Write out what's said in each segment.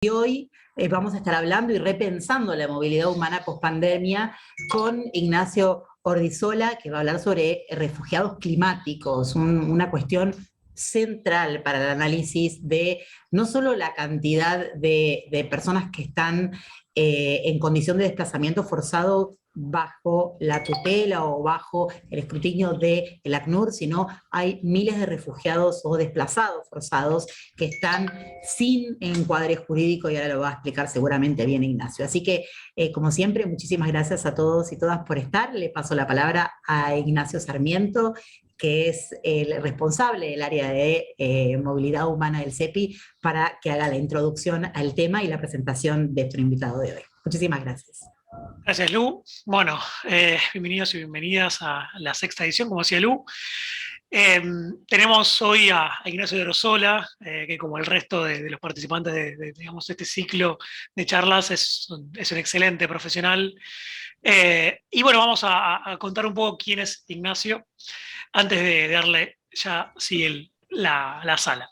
Y hoy vamos a estar hablando y repensando la movilidad humana post-pandemia con Ignacio Ordizola, que va a hablar sobre refugiados climáticos, una cuestión central para el análisis de no solo la cantidad de personas que están en condición de desplazamiento forzado bajo la tutela o bajo el escrutinio del ACNUR, sino hay miles de refugiados o desplazados forzados que están sin encuadre jurídico, y ahora lo va a explicar seguramente bien Ignacio. Así que, como siempre, muchísimas gracias a todos y todas por estar. Le paso la palabra a Ignacio Sarmiento, que es el responsable del área de movilidad humana del CEPI, para que haga la introducción al tema y la presentación de nuestro invitado de hoy. Muchísimas gracias. Gracias, Lu. Bueno, bienvenidos y bienvenidas a la sexta edición, como decía Lu. Tenemos hoy a Ignacio Ordizola, que como el resto de los participantes digamos, este ciclo de charlas es un excelente profesional. Y bueno, vamos a contar un poco quién es Ignacio, antes de darle ya sí, la sala.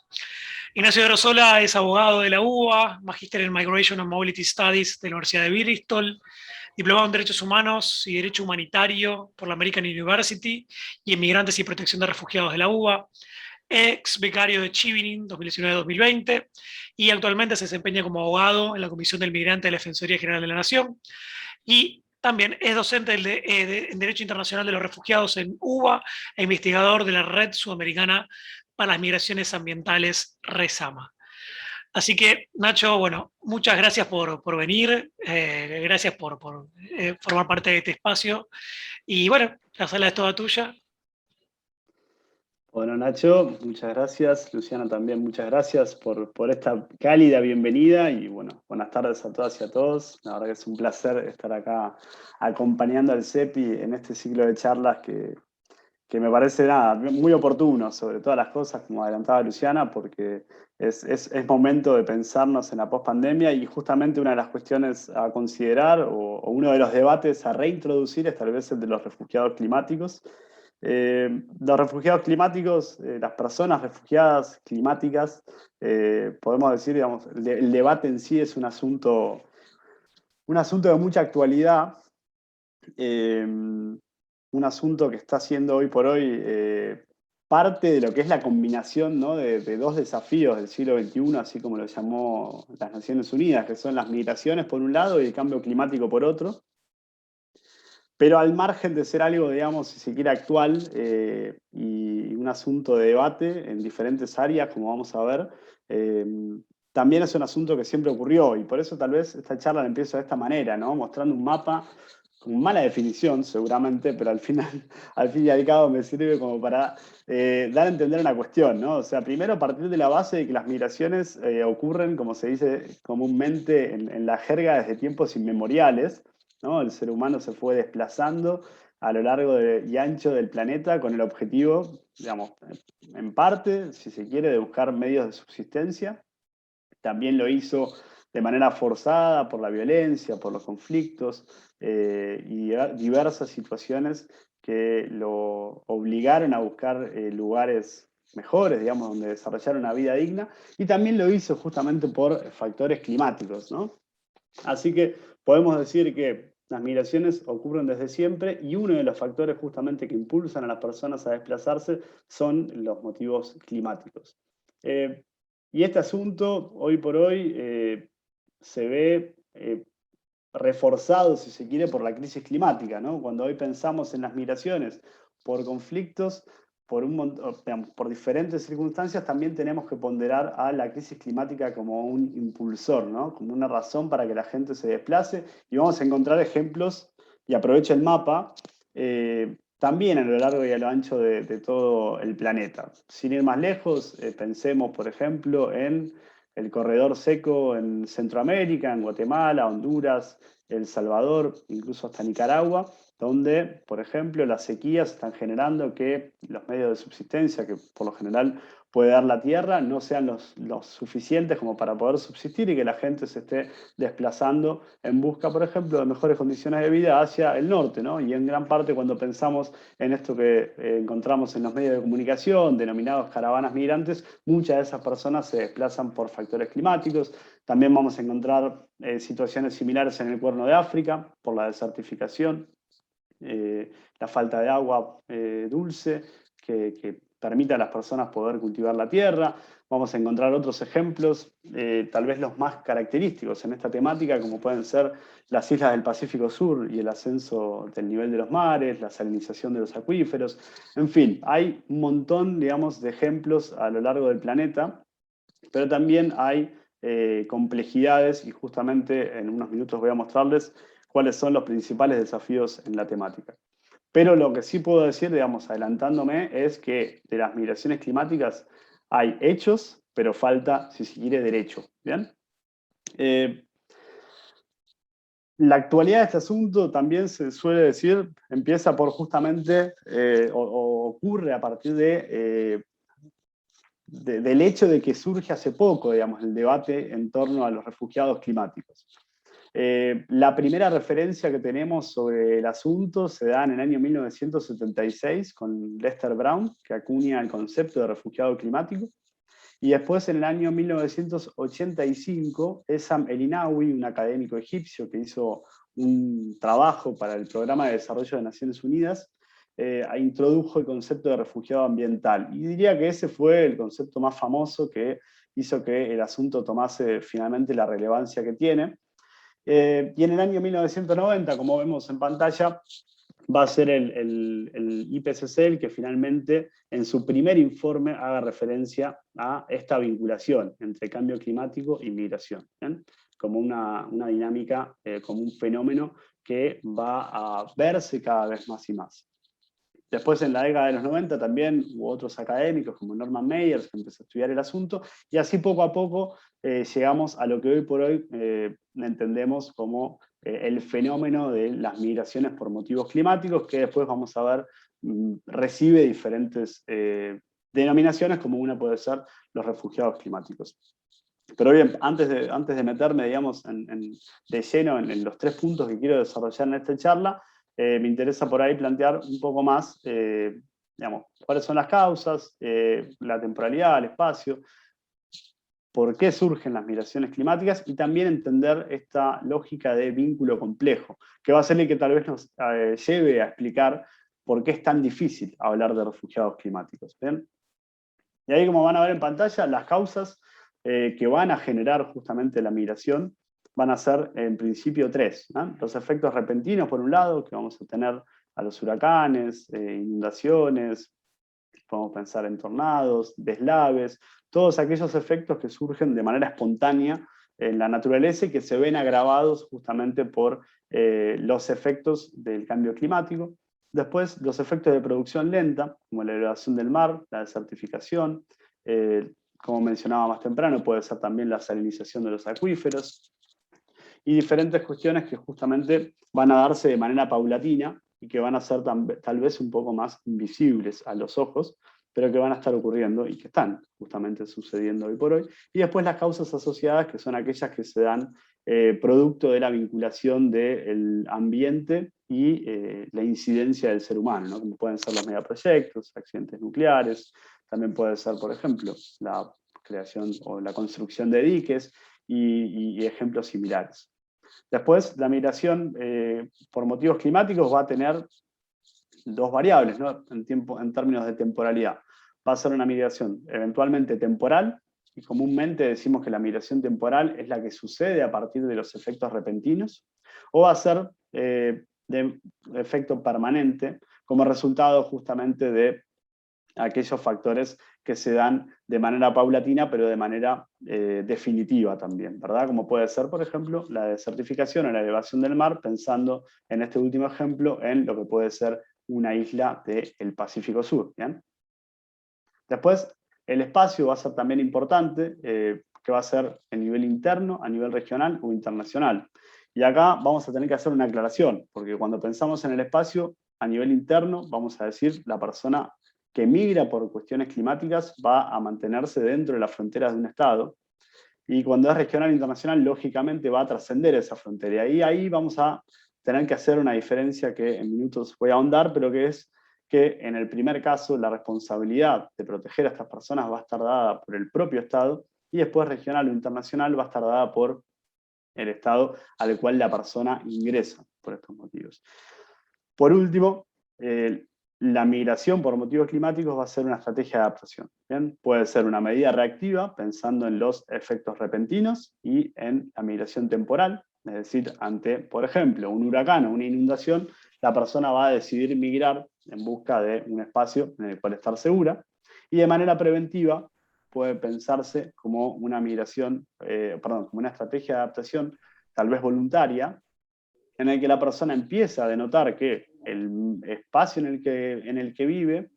Ignacio Ordizola es abogado de la UBA, magíster en Migration and Mobility Studies de la Universidad de Bristol, diplomado en Derechos Humanos y Derecho Humanitario por la American University y en Migrantes y Protección de Refugiados de la UBA, ex becario de Chevening 2019-2020 y actualmente se desempeña como abogado en la Comisión del Migrante de la Defensoría General de la Nación y también es docente en Derecho Internacional de los Refugiados en UBA e investigador de la Red Sudamericana para las Migraciones Ambientales, RESAMA. Así que, Nacho, bueno, muchas gracias por venir, gracias por formar parte de este espacio. Y bueno, la sala es toda tuya. Bueno, Nacho, muchas gracias. Luciana también, muchas gracias por esta cálida bienvenida y bueno, buenas tardes a todas y a todos. La verdad que es un placer estar acá acompañando al CEPI en este ciclo de charlas que me parece muy oportuno, sobre todas las cosas, como adelantaba Luciana, porque es momento de pensarnos en la pospandemia y justamente una de las cuestiones a considerar o uno de los debates a reintroducir es tal vez el de los refugiados climáticos. Los refugiados climáticos, las personas refugiadas climáticas, podemos decir, digamos, el debate en sí es un asunto de mucha actualidad. Un asunto que está siendo hoy por hoy parte de lo que es la combinación, ¿no? de dos desafíos del siglo XXI, así como lo llamó las Naciones Unidas, que son las migraciones por un lado y el cambio climático por otro. Pero al margen de ser algo, digamos, si se quiere, actual y un asunto de debate en diferentes áreas, como vamos a ver, también es un asunto que siempre ocurrió y por eso tal vez esta charla la empiezo de esta manera, ¿no? Mostrando un mapa con mala definición seguramente, pero al fin y al cabo me sirve como para dar a entender una cuestión, ¿no? O sea, primero a partir de la base de que las migraciones ocurren, como se dice comúnmente en la jerga, desde tiempos inmemoriales, ¿no? El ser humano se fue desplazando a lo largo y ancho del planeta con el objetivo, digamos, en parte, si se quiere, de buscar medios de subsistencia. También lo hizo de manera forzada por la violencia, por los conflictos y diversas situaciones que lo obligaron a buscar lugares mejores, digamos, donde desarrollar una vida digna, y también lo hizo justamente por factores climáticos, ¿no? Así que podemos decir que las migraciones ocurren desde siempre y uno de los factores justamente que impulsan a las personas a desplazarse son los motivos climáticos. Y este asunto, hoy por hoy, se ve reforzado, si se quiere, por la crisis climática, ¿no? Cuando hoy pensamos en las migraciones por conflictos, por diferentes circunstancias, también tenemos que ponderar a la crisis climática como un impulsor, ¿no? Como una razón para que la gente se desplace. Y vamos a encontrar ejemplos, y aprovecho el mapa, también a lo largo y a lo ancho de todo el planeta. Sin ir más lejos, pensemos, por ejemplo, en el corredor seco en Centroamérica, en Guatemala, Honduras, El Salvador, incluso hasta Nicaragua, donde, por ejemplo, las sequías están generando que los medios de subsistencia, que por lo general puede dar la Tierra no sean los suficientes como para poder subsistir y que la gente se esté desplazando en busca, por ejemplo, de mejores condiciones de vida hacia el norte, ¿no? Y en gran parte cuando pensamos en esto que encontramos en los medios de comunicación, denominados caravanas migrantes, muchas de esas personas se desplazan por factores climáticos. También vamos a encontrar situaciones similares en el Cuerno de África, por la desertificación, la falta de agua dulce, que permite a las personas poder cultivar la tierra. Vamos a encontrar otros ejemplos, tal vez los más característicos en esta temática, como pueden ser las islas del Pacífico Sur y el ascenso del nivel de los mares, la salinización de los acuíferos. En fin, hay un montón, digamos, de ejemplos a lo largo del planeta, pero también hay complejidades, y justamente en unos minutos voy a mostrarles cuáles son los principales desafíos en la temática. Pero lo que sí puedo decir, digamos, adelantándome, es que de las migraciones climáticas hay hechos, pero falta, si se quiere, derecho. ¿Bien? La actualidad de este asunto también se suele decir, empieza por justamente, o ocurre a partir del hecho de que surge hace poco, digamos, el debate en torno a los refugiados climáticos. La primera referencia que tenemos sobre el asunto se da en el año 1976 con Lester Brown, que acuña el concepto de refugiado climático. Y después, en el año 1985, Essam El-Inawi, un académico egipcio que hizo un trabajo para el Programa de Desarrollo de Naciones Unidas, introdujo el concepto de refugiado ambiental. Y diría que ese fue el concepto más famoso que hizo que el asunto tomase finalmente la relevancia que tiene. Y en el año 1990, como vemos en pantalla, va a ser el IPCC el que finalmente, en su primer informe, haga referencia a esta vinculación entre cambio climático y migración, ¿bien? Como una dinámica, como un fenómeno que va a verse cada vez más y más. Después, en la década de los 90, también hubo otros académicos como Norman Meyers que empezó a estudiar el asunto, y así poco a poco llegamos a lo que hoy por hoy entendemos como el fenómeno de las migraciones por motivos climáticos, que después vamos a ver recibe diferentes denominaciones, como una puede ser los refugiados climáticos. Pero bien, antes de meterme, digamos, de lleno en los 3 puntos que quiero desarrollar en esta charla, me interesa por ahí plantear un poco más, digamos, cuáles son las causas, la temporalidad, el espacio, por qué surgen las migraciones climáticas, y también entender esta lógica de vínculo complejo, que va a ser el que tal vez nos lleve a explicar por qué es tan difícil hablar de refugiados climáticos. ¿Bien? Y ahí, como van a ver en pantalla, las causas que van a generar justamente la migración van a ser en principio 3, ¿no? Los efectos repentinos, por un lado, que vamos a tener a los huracanes, inundaciones, podemos pensar en tornados, deslaves, todos aquellos efectos que surgen de manera espontánea en la naturaleza y que se ven agravados justamente por los efectos del cambio climático. Después, los efectos de producción lenta, como la elevación del mar, la desertificación, como mencionaba más temprano, puede ser también la salinización de los acuíferos, y diferentes cuestiones que justamente van a darse de manera paulatina y que van a ser tal vez un poco más invisibles a los ojos, pero que van a estar ocurriendo y que están justamente sucediendo hoy por hoy. Y después las causas asociadas, que son aquellas que se dan producto de la vinculación del ambiente y la incidencia del ser humano, ¿no? Como pueden ser los megaproyectos, accidentes nucleares, también puede ser, por ejemplo, la creación o la construcción de diques, y ejemplos similares. Después, la migración por motivos climáticos va a tener 2 variables, ¿no? En términos de temporalidad. Va a ser una migración eventualmente temporal, y comúnmente decimos que la migración temporal es la que sucede a partir de los efectos repentinos, o va a ser de efecto permanente, como resultado justamente de aquellos factores que se dan de manera paulatina, pero de manera definitiva también, ¿verdad? Como puede ser, por ejemplo, la desertificación o la elevación del mar, pensando en este último ejemplo en lo que puede ser una isla del Pacífico Sur, ¿bien? Después, el espacio va a ser también importante, que va a ser a nivel interno, a nivel regional o internacional. Y acá vamos a tener que hacer una aclaración, porque cuando pensamos en el espacio, a nivel interno, vamos a decir la persona que migra por cuestiones climáticas va a mantenerse dentro de las fronteras de un Estado, y cuando es regional e internacional, lógicamente va a trascender esa frontera. Y ahí vamos a tener que hacer una diferencia que en minutos voy a ahondar, pero que es que en el primer caso la responsabilidad de proteger a estas personas va a estar dada por el propio Estado, y después regional o internacional va a estar dada por el Estado al cual la persona ingresa por estos motivos. Por último, la migración por motivos climáticos va a ser una estrategia de adaptación. ¿Bien? Puede ser una medida reactiva, pensando en los efectos repentinos, y en la migración temporal, es decir, ante, por ejemplo, un huracán o una inundación, la persona va a decidir migrar en busca de un espacio en el cual estar segura, y de manera preventiva puede pensarse como una migración, como una estrategia de adaptación, tal vez voluntaria, en el que la persona empieza a denotar que el espacio en el que vive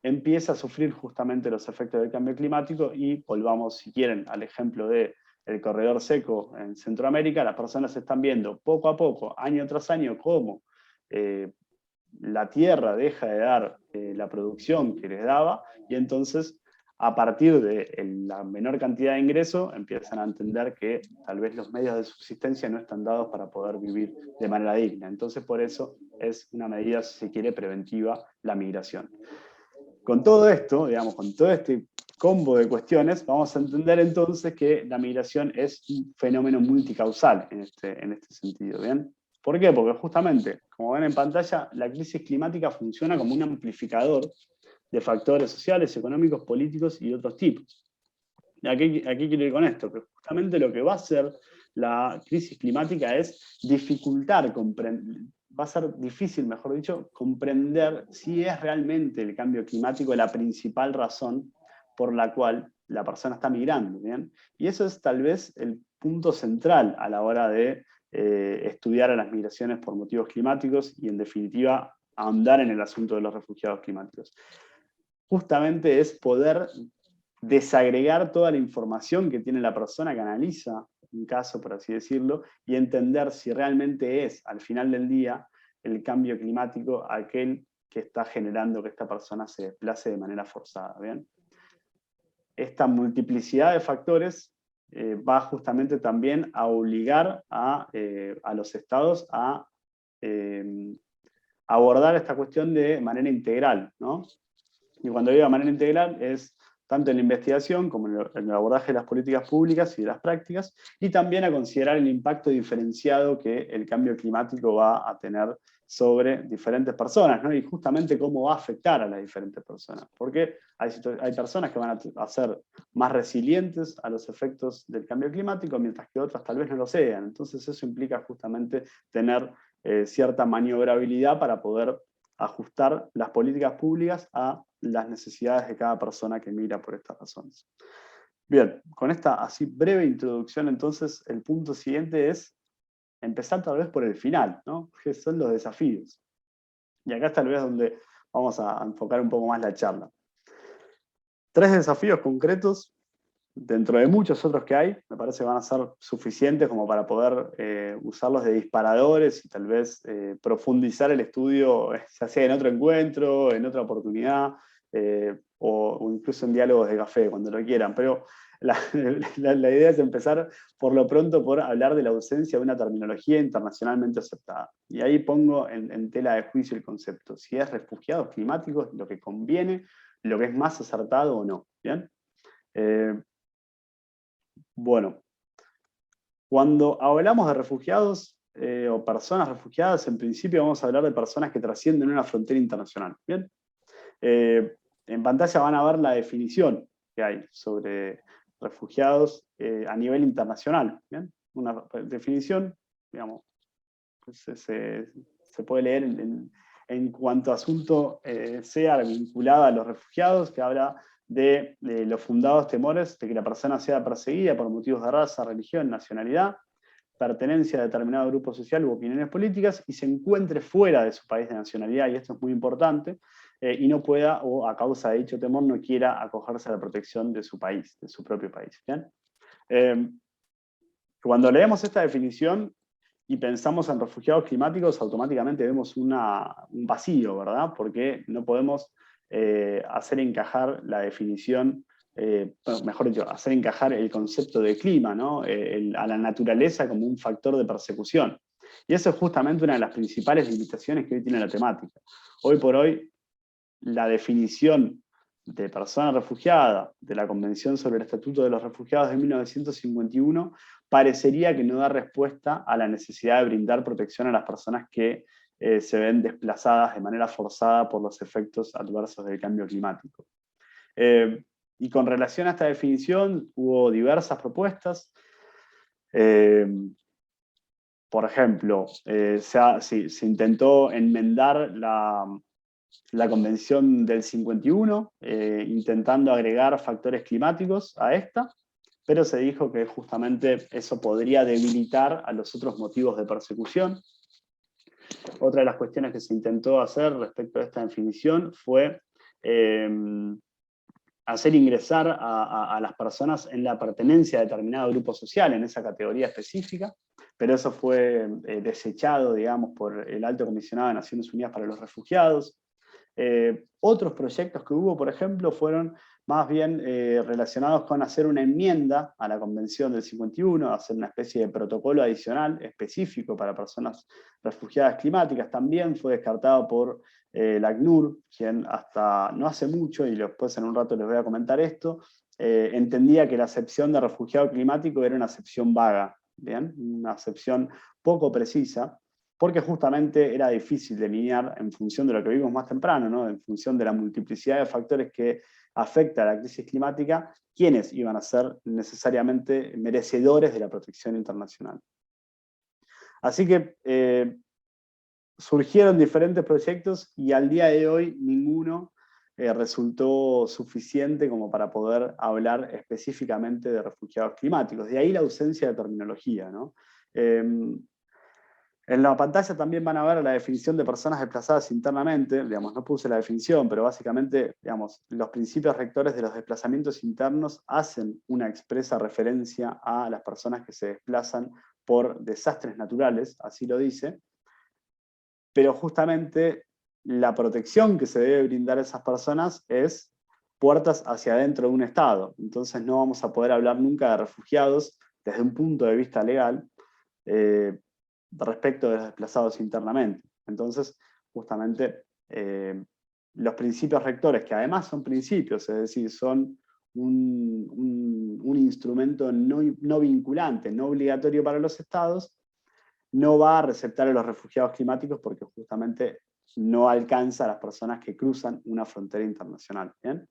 empieza a sufrir justamente los efectos del cambio climático, y volvamos, si quieren, al ejemplo del corredor seco en Centroamérica. Las personas están viendo poco a poco, año tras año, cómo la tierra deja de dar la producción que les daba, y entonces, a partir de la menor cantidad de ingreso, empiezan a entender que tal vez los medios de subsistencia no están dados para poder vivir de manera digna. Entonces, por eso es una medida, si se quiere, preventiva la migración. Con todo esto, digamos, con todo este combo de cuestiones, vamos a entender entonces que la migración es un fenómeno multicausal en este sentido, ¿bien? ¿Por qué? Porque justamente, como ven en pantalla, la crisis climática funciona como un amplificador de factores sociales, económicos, políticos y otros tipos. ¿Y aquí quiero ir con esto? Que justamente lo que va a hacer la crisis climática es va a ser difícil, mejor dicho, comprender si es realmente el cambio climático la principal razón por la cual la persona está migrando, ¿bien? Y eso es tal vez el punto central a la hora de estudiar a las migraciones por motivos climáticos, y en definitiva ahondar en el asunto de los refugiados climáticos. Justamente es poder desagregar toda la información que tiene la persona que analiza un caso, por así decirlo, y entender si realmente es, al final del día, el cambio climático aquel que está generando que esta persona se desplace de manera forzada, ¿bien? Esta multiplicidad de factores va justamente también a obligar a los estados a abordar esta cuestión de manera integral, ¿no? Y cuando digo de manera integral es tanto en la investigación como en el abordaje de las políticas públicas y de las prácticas, y también a considerar el impacto diferenciado que el cambio climático va a tener sobre diferentes personas, ¿no? Y justamente cómo va a afectar a las diferentes personas. Porque hay personas que van a ser más resilientes a los efectos del cambio climático, mientras que otras tal vez no lo sean. Entonces eso implica justamente tener cierta maniobrabilidad para poder ajustar las políticas públicas a las necesidades de cada persona que migra por estas razones. Bien, con esta así breve introducción, entonces, el punto siguiente es empezar tal vez por el final, ¿no? Que son los desafíos. Y acá es tal vez donde vamos a enfocar un poco más la charla. 3 desafíos concretos, dentro de muchos otros que hay, me parece que van a ser suficientes como para poder usarlos de disparadores y tal vez profundizar el estudio, ya sea en otro encuentro, en otra oportunidad, o incluso en diálogos de café, cuando lo quieran. Pero la idea es empezar por lo pronto por hablar de la ausencia de una terminología internacionalmente aceptada. Y ahí pongo en tela de juicio el concepto, si es refugiados climáticos lo que conviene, lo que es más acertado o no. ¿Bien? Bueno, cuando hablamos de refugiados o personas refugiadas, en principio vamos a hablar de personas que trascienden una frontera internacional. ¿Bien? En pantalla van a ver la definición que hay sobre refugiados a nivel internacional. ¿Bien? Una definición, digamos, pues se puede leer en cuanto asunto sea vinculado a los refugiados, que habla de los fundados temores de que la persona sea perseguida por motivos de raza, religión, nacionalidad, pertenencia a determinado grupo social u opiniones políticas, y se encuentre fuera de su país de nacionalidad, y esto es muy importante, y no pueda, o a causa de dicho temor, no quiera acogerse a la protección de su país, de su propio país. ¿Bien? Cuando leemos esta definición y pensamos en refugiados climáticos, automáticamente vemos un vacío, ¿verdad? Porque no podemos hacer encajar la definición, bueno, mejor dicho, hacer encajar el concepto de clima, ¿no? A la naturaleza como un factor de persecución. Y eso es justamente una de las principales limitaciones que hoy tiene la temática. Hoy por hoy, la definición de persona refugiada de la Convención sobre el Estatuto de los Refugiados de 1951 parecería que no da respuesta a la necesidad de brindar protección a las personas que se ven desplazadas de manera forzada por los efectos adversos del cambio climático. Y con relación a esta definición, hubo diversas propuestas. Por ejemplo, se intentó enmendar la Convención del 51, intentando agregar factores climáticos a esta, pero se dijo que justamente eso podría debilitar a los otros motivos de persecución. Otra de las cuestiones que se intentó hacer respecto a esta definición fue hacer ingresar a las personas en la pertenencia a determinado grupo social, en esa categoría específica, pero eso fue desechado, digamos, por el Alto Comisionado de Naciones Unidas para los Refugiados. Otros proyectos que hubo, por ejemplo, fueron más bien relacionados con hacer una enmienda a la Convención del 51, hacer una especie de protocolo adicional específico para personas refugiadas climáticas. También fue descartado por la ACNUR, quien hasta no hace mucho, y después en un rato les voy a comentar esto, entendía que la acepción de refugiado climático era una acepción vaga, ¿bien? Una acepción poco precisa, porque justamente era difícil delinear en función de lo que vimos más temprano, ¿no? En función de la multiplicidad de factores que afecta a la crisis climática, quiénes iban a ser necesariamente merecedores de la protección internacional. Así que surgieron diferentes proyectos y al día de hoy ninguno resultó suficiente como para poder hablar específicamente de refugiados climáticos. De ahí la ausencia de terminología, ¿no? En la pantalla también van a ver la definición de personas desplazadas internamente. Digamos, no puse la definición, pero básicamente, digamos, los principios rectores de los desplazamientos internos hacen una expresa referencia a las personas que se desplazan por desastres naturales, así lo dice, pero justamente la protección que se debe brindar a esas personas es puertas hacia adentro de un Estado. Entonces no vamos a poder hablar nunca de refugiados desde un punto de vista legal, respecto de los desplazados internamente. Entonces, justamente, los principios rectores, que además son principios, es decir, son un instrumento no vinculante, no obligatorio para los estados, no va a receptar a los refugiados climáticos porque justamente no alcanza a las personas que cruzan una frontera internacional. ¿Bien?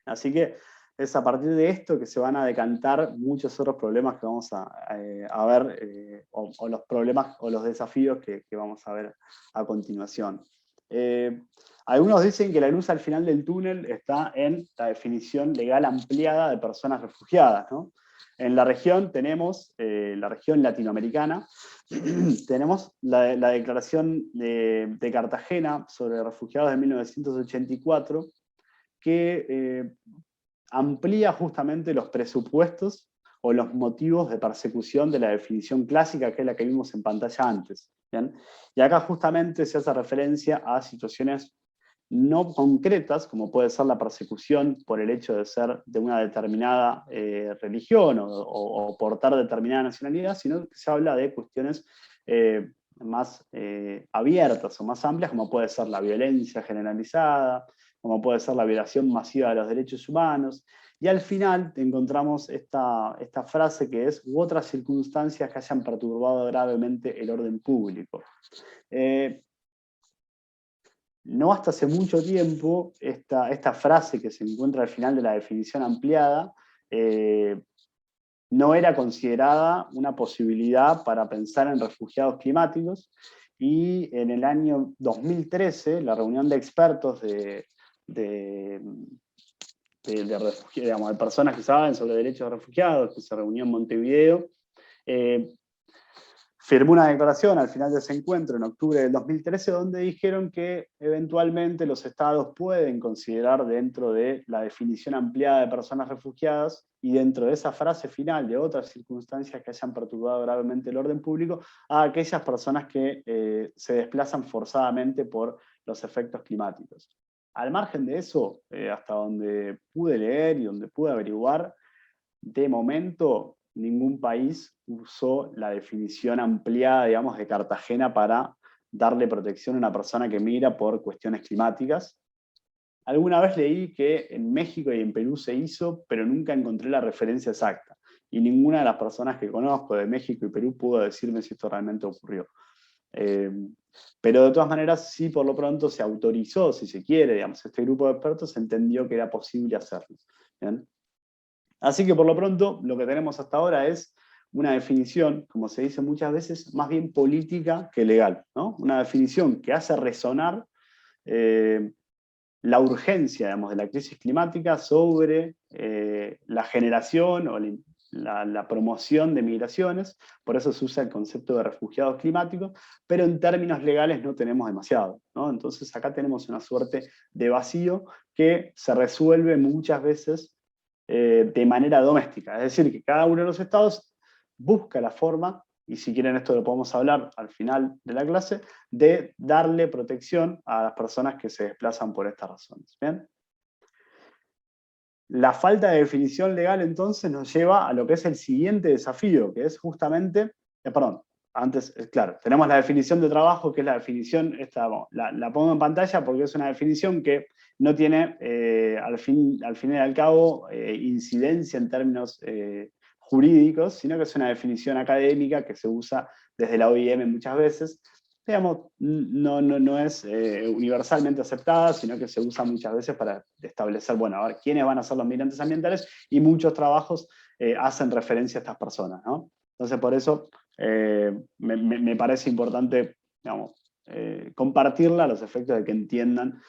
Así que es a partir de esto que se van a decantar muchos otros problemas que vamos a ver, o los problemas o los desafíos que vamos a ver a continuación. Algunos dicen que la luz al final del túnel está en la definición legal ampliada de personas refugiadas, ¿no? En la región tenemos, la región latinoamericana, tenemos la Declaración de Cartagena sobre refugiados de 1984, que amplía justamente los presupuestos o los motivos de persecución de la definición clásica, que es la que vimos en pantalla antes. ¿Bien? Y acá justamente se hace referencia a situaciones no concretas, como puede ser la persecución por el hecho de ser de una determinada religión o portar determinada nacionalidad, sino que se habla de cuestiones más abiertas o más amplias, como puede ser la violencia generalizada, como puede ser la violación masiva de los derechos humanos, y al final encontramos esta frase que es u otras circunstancias que hayan perturbado gravemente el orden público. No hasta hace mucho tiempo, esta frase que se encuentra al final de la definición ampliada, no era considerada una posibilidad para pensar en refugiados climáticos, y en el año 2013, la reunión de expertos de personas que saben sobre derechos de refugiados, que se reunió en Montevideo, firmó una declaración al final de ese encuentro, en octubre del 2013, donde dijeron que eventualmente los estados pueden considerar dentro de la definición ampliada de personas refugiadas y dentro de esa frase final de otras circunstancias que hayan perturbado gravemente el orden público, a aquellas personas que se desplazan forzadamente por los efectos climáticos. Al margen de eso, hasta donde pude leer y donde pude averiguar, de momento ningún país usó la definición ampliada, digamos, de Cartagena para darle protección a una persona que migra por cuestiones climáticas. Alguna vez leí que en México y en Perú se hizo, pero nunca encontré la referencia exacta. Y ninguna de las personas que conozco de México y Perú pudo decirme si esto realmente ocurrió. Pero de todas maneras, sí, por lo pronto se autorizó, si se quiere, digamos, este grupo de expertos entendió que era posible hacerlo. ¿Bien? Así que por lo pronto, lo que tenemos hasta ahora es una definición, como se dice muchas veces, más bien política que legal, ¿no? Una definición que hace resonar la urgencia, digamos, de la crisis climática sobre la generación o la promoción de migraciones. Por eso se usa el concepto de refugiados climáticos, pero en términos legales no tenemos demasiado, ¿no? Entonces acá tenemos una suerte de vacío que se resuelve muchas veces de manera doméstica. Es decir, que cada uno de los estados busca la forma, y si quieren esto lo podemos hablar al final de la clase, de darle protección a las personas que se desplazan por estas razones. ¿Bien? La falta de definición legal entonces nos lleva a lo que es el siguiente desafío, que es justamente, claro, tenemos la definición de trabajo, que es la definición, la pongo en pantalla porque es una definición que no tiene, al fin y al cabo, incidencia en términos jurídicos, sino que es una definición académica que se usa desde la OIM muchas veces. Digamos, no es universalmente aceptada, sino que se usa muchas veces para establecer, bueno, a ver, quiénes van a ser los migrantes ambientales, y muchos trabajos hacen referencia a estas personas, ¿no? Entonces, por eso me parece importante, digamos, compartirla a los efectos de que entiendan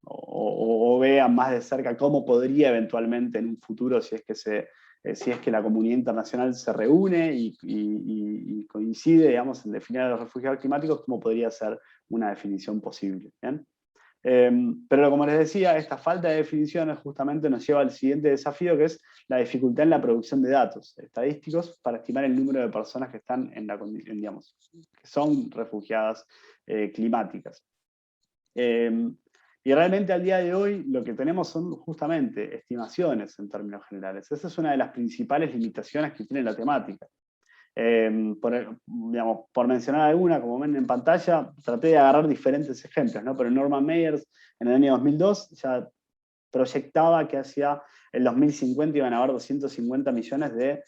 o vean más de cerca cómo podría eventualmente en un futuro, si es que la comunidad internacional se reúne y coincide, digamos, en definir a los refugiados climáticos, cómo podría ser una definición posible. ¿Bien? Pero como les decía, esta falta de definiciones justamente nos lleva al siguiente desafío, que es la dificultad en la producción de datos estadísticos para estimar el número de personas que están digamos, que son refugiadas climáticas. Y realmente al día de hoy lo que tenemos son justamente estimaciones en términos generales. Esa es una de las principales limitaciones que tiene la temática. Por mencionar alguna, como ven en pantalla, traté de agarrar diferentes ejemplos, ¿no? Pero Norman Mayers en el año 2002 ya proyectaba que hacia el 2050 iban a haber 250 millones de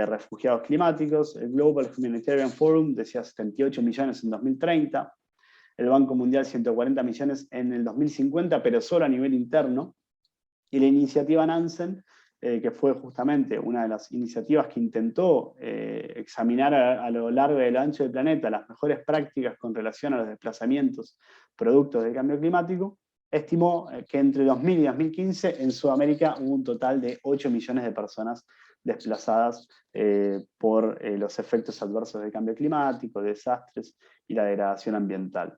refugiados climáticos. El Global Humanitarian Forum decía 78 millones en 2030. El Banco Mundial 140 millones en el 2050, pero solo a nivel interno. Y la iniciativa Nansen, que fue justamente una de las iniciativas que intentó examinar a lo largo y a lo ancho del planeta las mejores prácticas con relación a los desplazamientos productos del cambio climático, estimó que entre 2000 y 2015 en Sudamérica hubo un total de 8 millones de personas desplazadas por los efectos adversos del cambio climático, desastres y la degradación ambiental.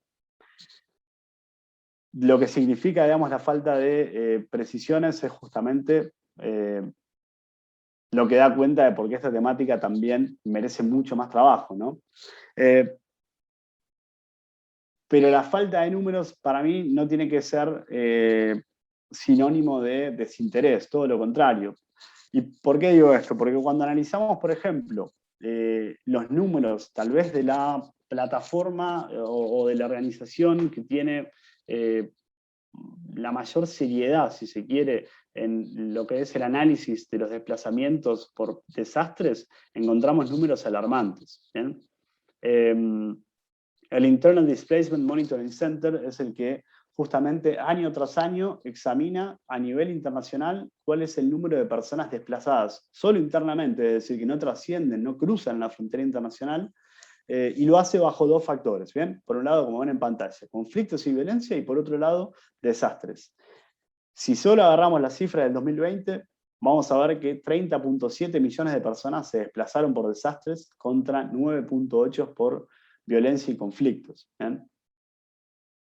Lo que significa, digamos, la falta de precisiones es justamente lo que da cuenta de por qué esta temática también merece mucho más trabajo, ¿no? Pero la falta de números para mí no tiene que ser sinónimo de desinterés, todo lo contrario. ¿Y por qué digo esto? Porque cuando analizamos, por ejemplo, los números tal vez de la plataforma o de la organización que tiene la mayor seriedad, si se quiere, en lo que es el análisis de los desplazamientos por desastres, encontramos números alarmantes. ¿Bien? El Internal Displacement Monitoring Center es el que justamente año tras año examina a nivel internacional cuál es el número de personas desplazadas, solo internamente, es decir, que no trascienden, no cruzan la frontera internacional, y lo hace bajo dos factores, ¿bien? Por un lado, como ven en pantalla, conflictos y violencia, y por otro lado, desastres. Si solo agarramos la cifra del 2020, vamos a ver que 30.7 millones de personas se desplazaron por desastres contra 9.8 por violencia y conflictos. ¿Bien?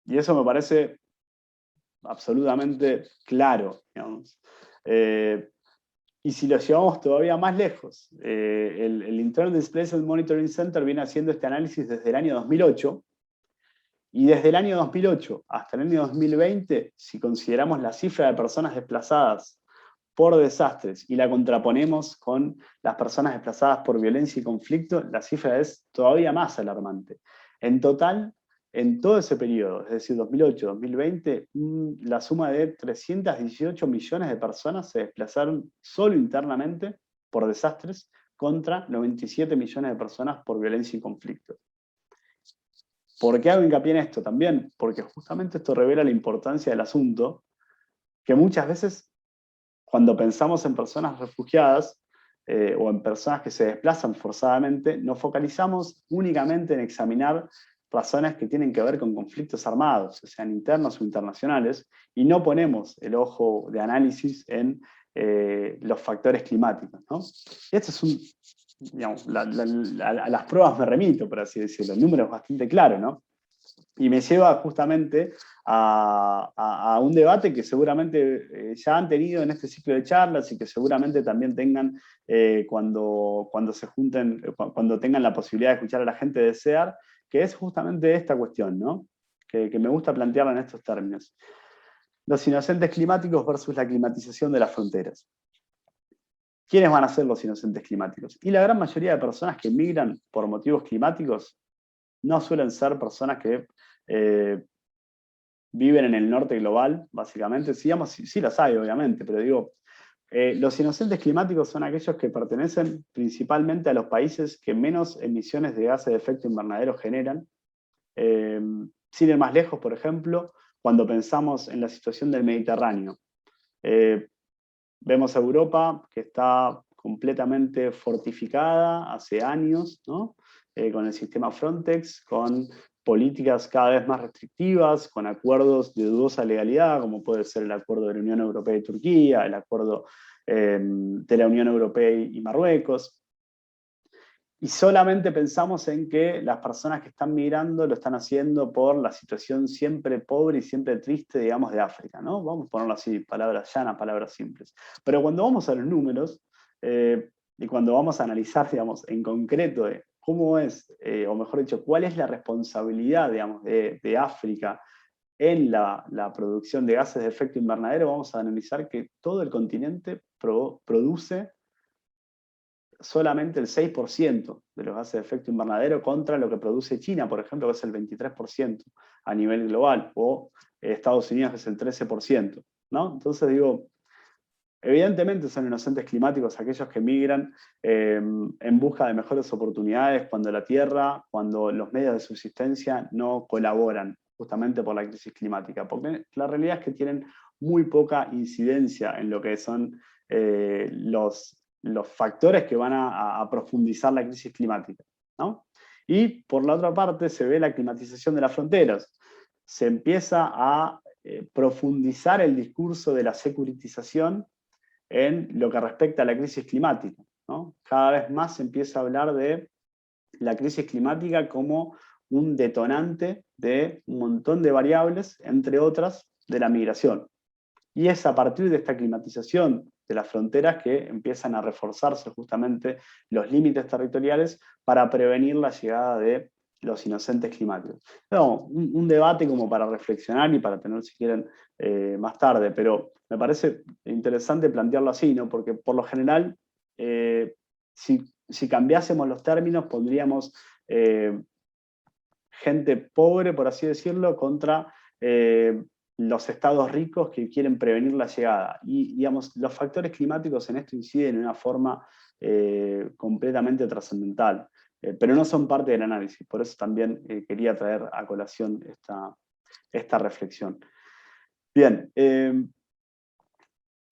Y eso me parece absolutamente claro, digamos. Y si lo llevamos todavía más lejos, el Internal Displacement Monitoring Center viene haciendo este análisis desde el año 2008, Y desde el año 2008 hasta el año 2020, si consideramos la cifra de personas desplazadas por desastres y la contraponemos con las personas desplazadas por violencia y conflicto, la cifra es todavía más alarmante. En total, en todo ese periodo, es decir, 2008-2020, la suma de 318 millones de personas se desplazaron solo internamente por desastres contra 97 millones de personas por violencia y conflicto. ¿Por qué hago hincapié en esto también? Porque justamente esto revela la importancia del asunto, que muchas veces cuando pensamos en personas refugiadas o en personas que se desplazan forzadamente, nos focalizamos únicamente en examinar razones que tienen que ver con conflictos armados, sean internos o internacionales, y no ponemos el ojo de análisis en los factores climáticos, ¿no? Esto es digamos, a las pruebas me remito, por así decirlo, el número es bastante claro, ¿no? Y me lleva justamente a un debate que seguramente ya han tenido en este ciclo de charlas y que seguramente también tengan cuando se junten, cuando tengan la posibilidad de escuchar a la gente de SEAR, que es justamente esta cuestión, ¿no? Que me gusta plantearla en estos términos. Los inocentes climáticos versus la climatización de las fronteras. ¿Quiénes van a ser los inocentes climáticos? Y la gran mayoría de personas que migran por motivos climáticos no suelen ser personas que viven en el norte global, básicamente. Sí, sí las hay, obviamente, pero digo, los inocentes climáticos son aquellos que pertenecen principalmente a los países que menos emisiones de gases de efecto invernadero generan. Sin ir más lejos, por ejemplo, cuando pensamos en la situación del Mediterráneo. Vemos a Europa, que está completamente fortificada hace años, ¿no? Con el sistema Frontex, con políticas cada vez más restrictivas, con acuerdos de dudosa legalidad, como puede ser el acuerdo de la Unión Europea y Turquía, el acuerdo de la Unión Europea y Marruecos. Y solamente pensamos en que las personas que están migrando lo están haciendo por la situación siempre pobre y siempre triste, digamos, de África, ¿no? Vamos a ponerlo así, palabras llanas, palabras simples. Pero cuando vamos a los números, y cuando vamos a analizar, digamos, en concreto de cómo es, o mejor dicho, cuál es la responsabilidad, digamos, de África en la producción de gases de efecto invernadero, vamos a analizar que todo el continente produce solamente el 6% de los gases de efecto invernadero contra lo que produce China, por ejemplo, que es el 23% a nivel global, o Estados Unidos, que es el 13%, ¿no? Entonces digo, evidentemente son inocentes climáticos aquellos que migran en busca de mejores oportunidades cuando la tierra, cuando los medios de subsistencia no colaboran justamente por la crisis climática, porque la realidad es que tienen muy poca incidencia en lo que son los factores que van a profundizar la crisis climática, ¿no? Y por la otra parte se ve la climatización de las fronteras. Se empieza a profundizar el discurso de la securitización en lo que respecta a la crisis climática, ¿no? Cada vez más se empieza a hablar de la crisis climática como un detonante de un montón de variables, entre otras, de la migración. Y es a partir de esta climatización de las fronteras que empiezan a reforzarse justamente los límites territoriales para prevenir la llegada de los inocentes climáticos. No, un debate como para reflexionar y para tener, si quieren, más tarde, pero me parece interesante plantearlo así, ¿no? Porque por lo general, si cambiásemos los términos, pondríamos gente pobre, por así decirlo, contra los estados ricos que quieren prevenir la llegada. Y digamos, los factores climáticos en esto inciden de una forma completamente trascendental, pero no son parte del análisis. Por eso también quería traer a colación esta reflexión. Bien,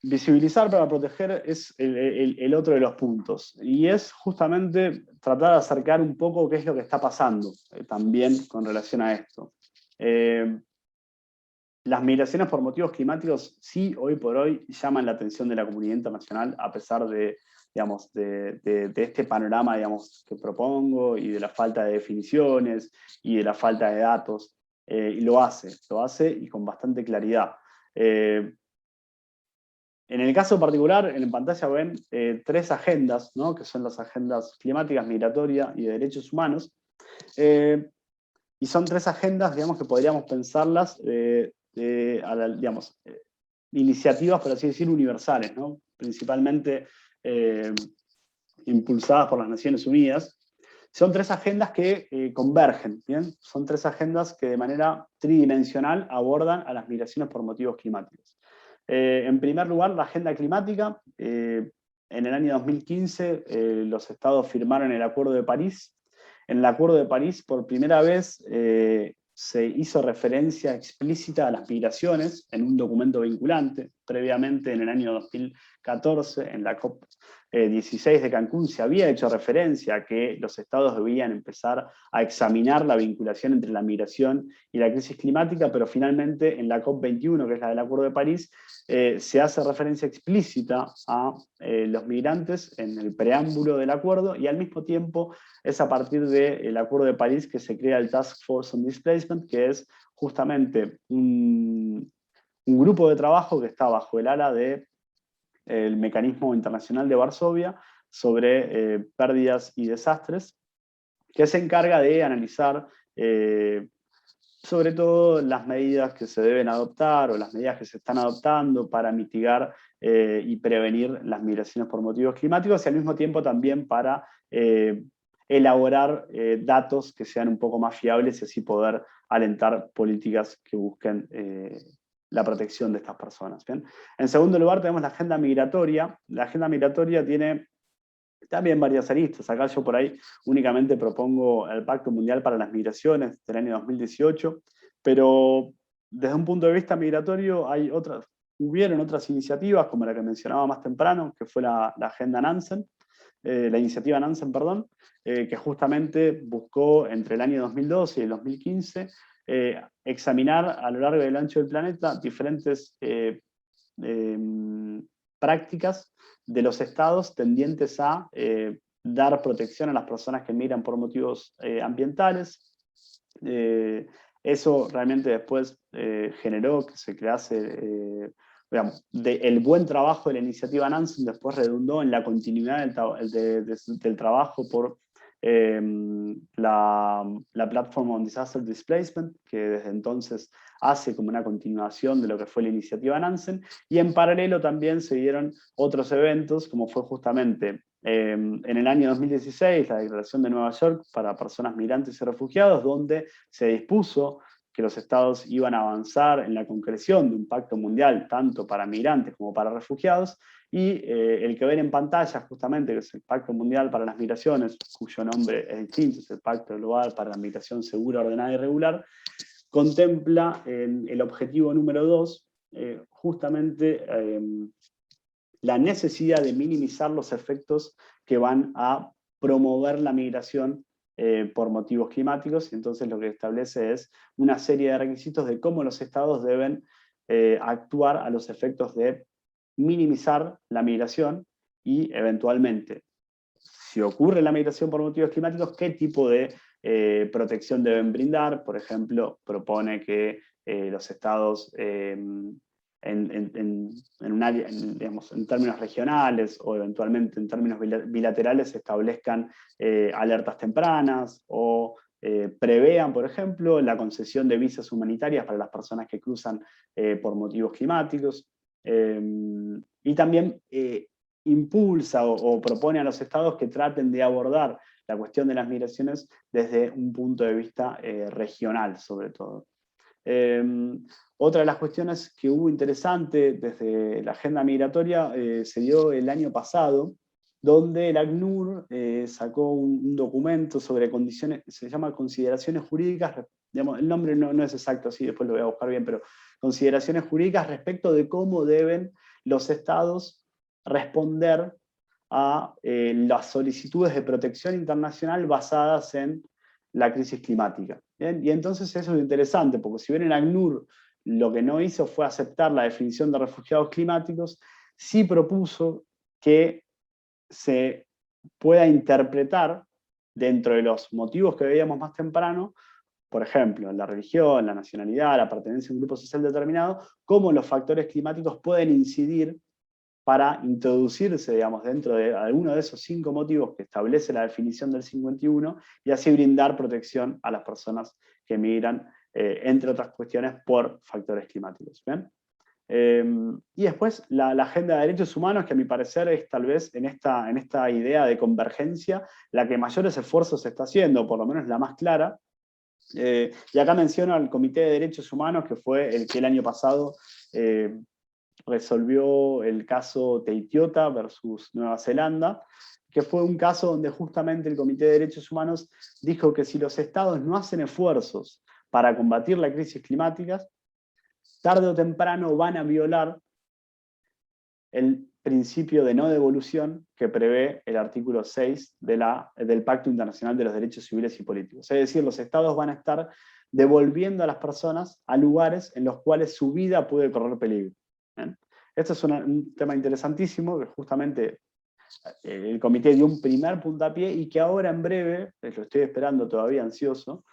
visibilizar para proteger es el otro de los puntos, y es justamente tratar de acercar un poco qué es lo que está pasando también con relación a esto. Las migraciones por motivos climáticos sí, hoy por hoy, llaman la atención de la comunidad internacional, a pesar de, digamos, de este panorama, digamos, que propongo, y de la falta de definiciones, y de la falta de datos, y lo hace y con bastante claridad. En el caso particular, en pantalla ven 3 agendas, ¿no? Que son las agendas climáticas, migratoria y de derechos humanos, Y son tres agendas, digamos, que podríamos pensarlas, digamos, iniciativas, por así decir, universales, ¿no? Principalmente impulsadas por las Naciones Unidas. Son tres agendas que convergen, ¿bien? Son tres agendas que de manera tridimensional abordan a las migraciones por motivos climáticos. En primer lugar, la agenda climática. En el año 2015 los estados firmaron el Acuerdo de París. En el Acuerdo de París, por primera vez, se hizo referencia explícita a las migraciones en un documento vinculante. Previamente, en el año 2014, en la COP16 de Cancún, se había hecho referencia a que los estados debían empezar a examinar la vinculación entre la migración y la crisis climática, pero finalmente en la COP21, que es la del Acuerdo de París, se hace referencia explícita a los migrantes en el preámbulo del acuerdo, y al mismo tiempo es a partir del Acuerdo de París que se crea el Task Force on Displacement, que es justamente un grupo de trabajo que está bajo el ala del Mecanismo Internacional de Varsovia sobre pérdidas y desastres, que se encarga de analizar sobre todo las medidas que se deben adoptar o las medidas que se están adoptando para mitigar y prevenir las migraciones por motivos climáticos, y al mismo tiempo también para elaborar datos que sean un poco más fiables y así poder alentar políticas que busquen la protección de estas personas. ¿Bien? En segundo lugar tenemos la agenda migratoria. La agenda migratoria tiene también varias aristas. Acá yo por ahí únicamente propongo el Pacto Mundial para las Migraciones del año 2018, pero desde un punto de vista migratorio hubieron otras iniciativas, como la que mencionaba más temprano, que fue la agenda Nansen, la iniciativa Nansen, perdón, que justamente buscó entre el año 2012 y el 2015 examinar a lo largo y del ancho del planeta diferentes prácticas de los estados tendientes a dar protección a las personas que migran por motivos ambientales. Eso realmente después generó que se crease, digamos, el buen trabajo de la iniciativa Nansen después redundó en la continuidad del trabajo por la Platform on Disaster Displacement, que desde entonces hace como una continuación de lo que fue la iniciativa Nansen, y en paralelo también se dieron otros eventos, como fue justamente en el año 2016 la Declaración de Nueva York para personas migrantes y refugiados, donde se dispuso que los estados iban a avanzar en la concreción de un pacto mundial tanto para migrantes como para refugiados, y el que ven en pantalla justamente, que es el Pacto Mundial para las Migraciones, cuyo nombre es distinto, es el Pacto Global para la Migración Segura, Ordenada y Regular, contempla en el objetivo número 2 justamente la necesidad de minimizar los efectos que van a promover la migración por motivos climáticos, y entonces lo que establece es una serie de requisitos de cómo los estados deben actuar a los efectos de minimizar la migración y eventualmente, si ocurre la migración por motivos climáticos, qué tipo de protección deben brindar. Por ejemplo, propone que los estados un área, digamos, en términos regionales o eventualmente en términos bilaterales establezcan alertas tempranas o prevean, por ejemplo, la concesión de visas humanitarias para las personas que cruzan por motivos climáticos. Y también impulsa o propone a los estados que traten de abordar la cuestión de las migraciones desde un punto de vista regional, sobre todo. Otra de las cuestiones que hubo interesante desde la agenda migratoria se dio el año pasado, donde el ACNUR sacó un documento sobre condiciones, se llama Consideraciones Jurídicas, digamos, el nombre no es exacto, así después lo voy a buscar bien, pero consideraciones jurídicas respecto de cómo deben los estados responder a las solicitudes de protección internacional basadas en la crisis climática. ¿Bien? Y entonces eso es interesante, porque si bien el ACNUR lo que no hizo fue aceptar la definición de refugiados climáticos, sí propuso que se pueda interpretar dentro de los motivos que veíamos más temprano, por ejemplo, la religión, la nacionalidad, la pertenencia a un grupo social determinado, cómo los factores climáticos pueden incidir para introducirse, digamos, dentro de alguno de esos 5 motivos que establece la definición del 51 y así brindar protección a las personas que migran, entre otras cuestiones, por factores climáticos. ¿Bien? Y después la agenda de derechos humanos, que a mi parecer es tal vez en esta idea de convergencia la que mayores esfuerzos se está haciendo, por lo menos la más clara. Y acá menciono al Comité de Derechos Humanos, que fue el que el año pasado resolvió el caso Teitiota versus Nueva Zelanda, que fue un caso donde justamente el Comité de Derechos Humanos dijo que si los estados no hacen esfuerzos para combatir la crisis climática, tarde o temprano van a violar el principio de no devolución que prevé el artículo 6 del Pacto Internacional de los Derechos Civiles y Políticos. Es decir, los estados van a estar devolviendo a las personas a lugares en los cuales su vida puede correr peligro. ¿Bien? Este es un tema interesantísimo que justamente el comité dio un primer puntapié y que ahora en breve, lo estoy esperando todavía ansioso,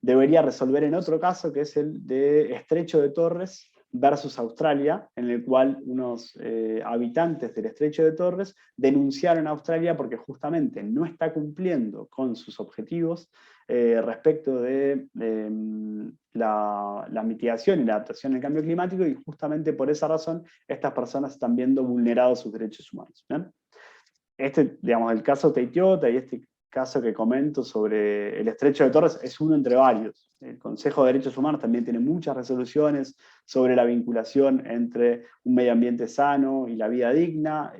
debería resolver en otro caso, que es el de Estrecho de Torres versus Australia, en el cual unos habitantes del Estrecho de Torres denunciaron a Australia porque justamente no está cumpliendo con sus objetivos respecto de la mitigación y la adaptación al cambio climático, y justamente por esa razón estas personas están viendo vulnerados sus derechos humanos. ¿Bien? Digamos, el caso Teitiota y este caso que comento sobre el Estrecho de Torres es uno entre varios. El Consejo de Derechos Humanos también tiene muchas resoluciones sobre la vinculación entre un medio ambiente sano y la vida digna.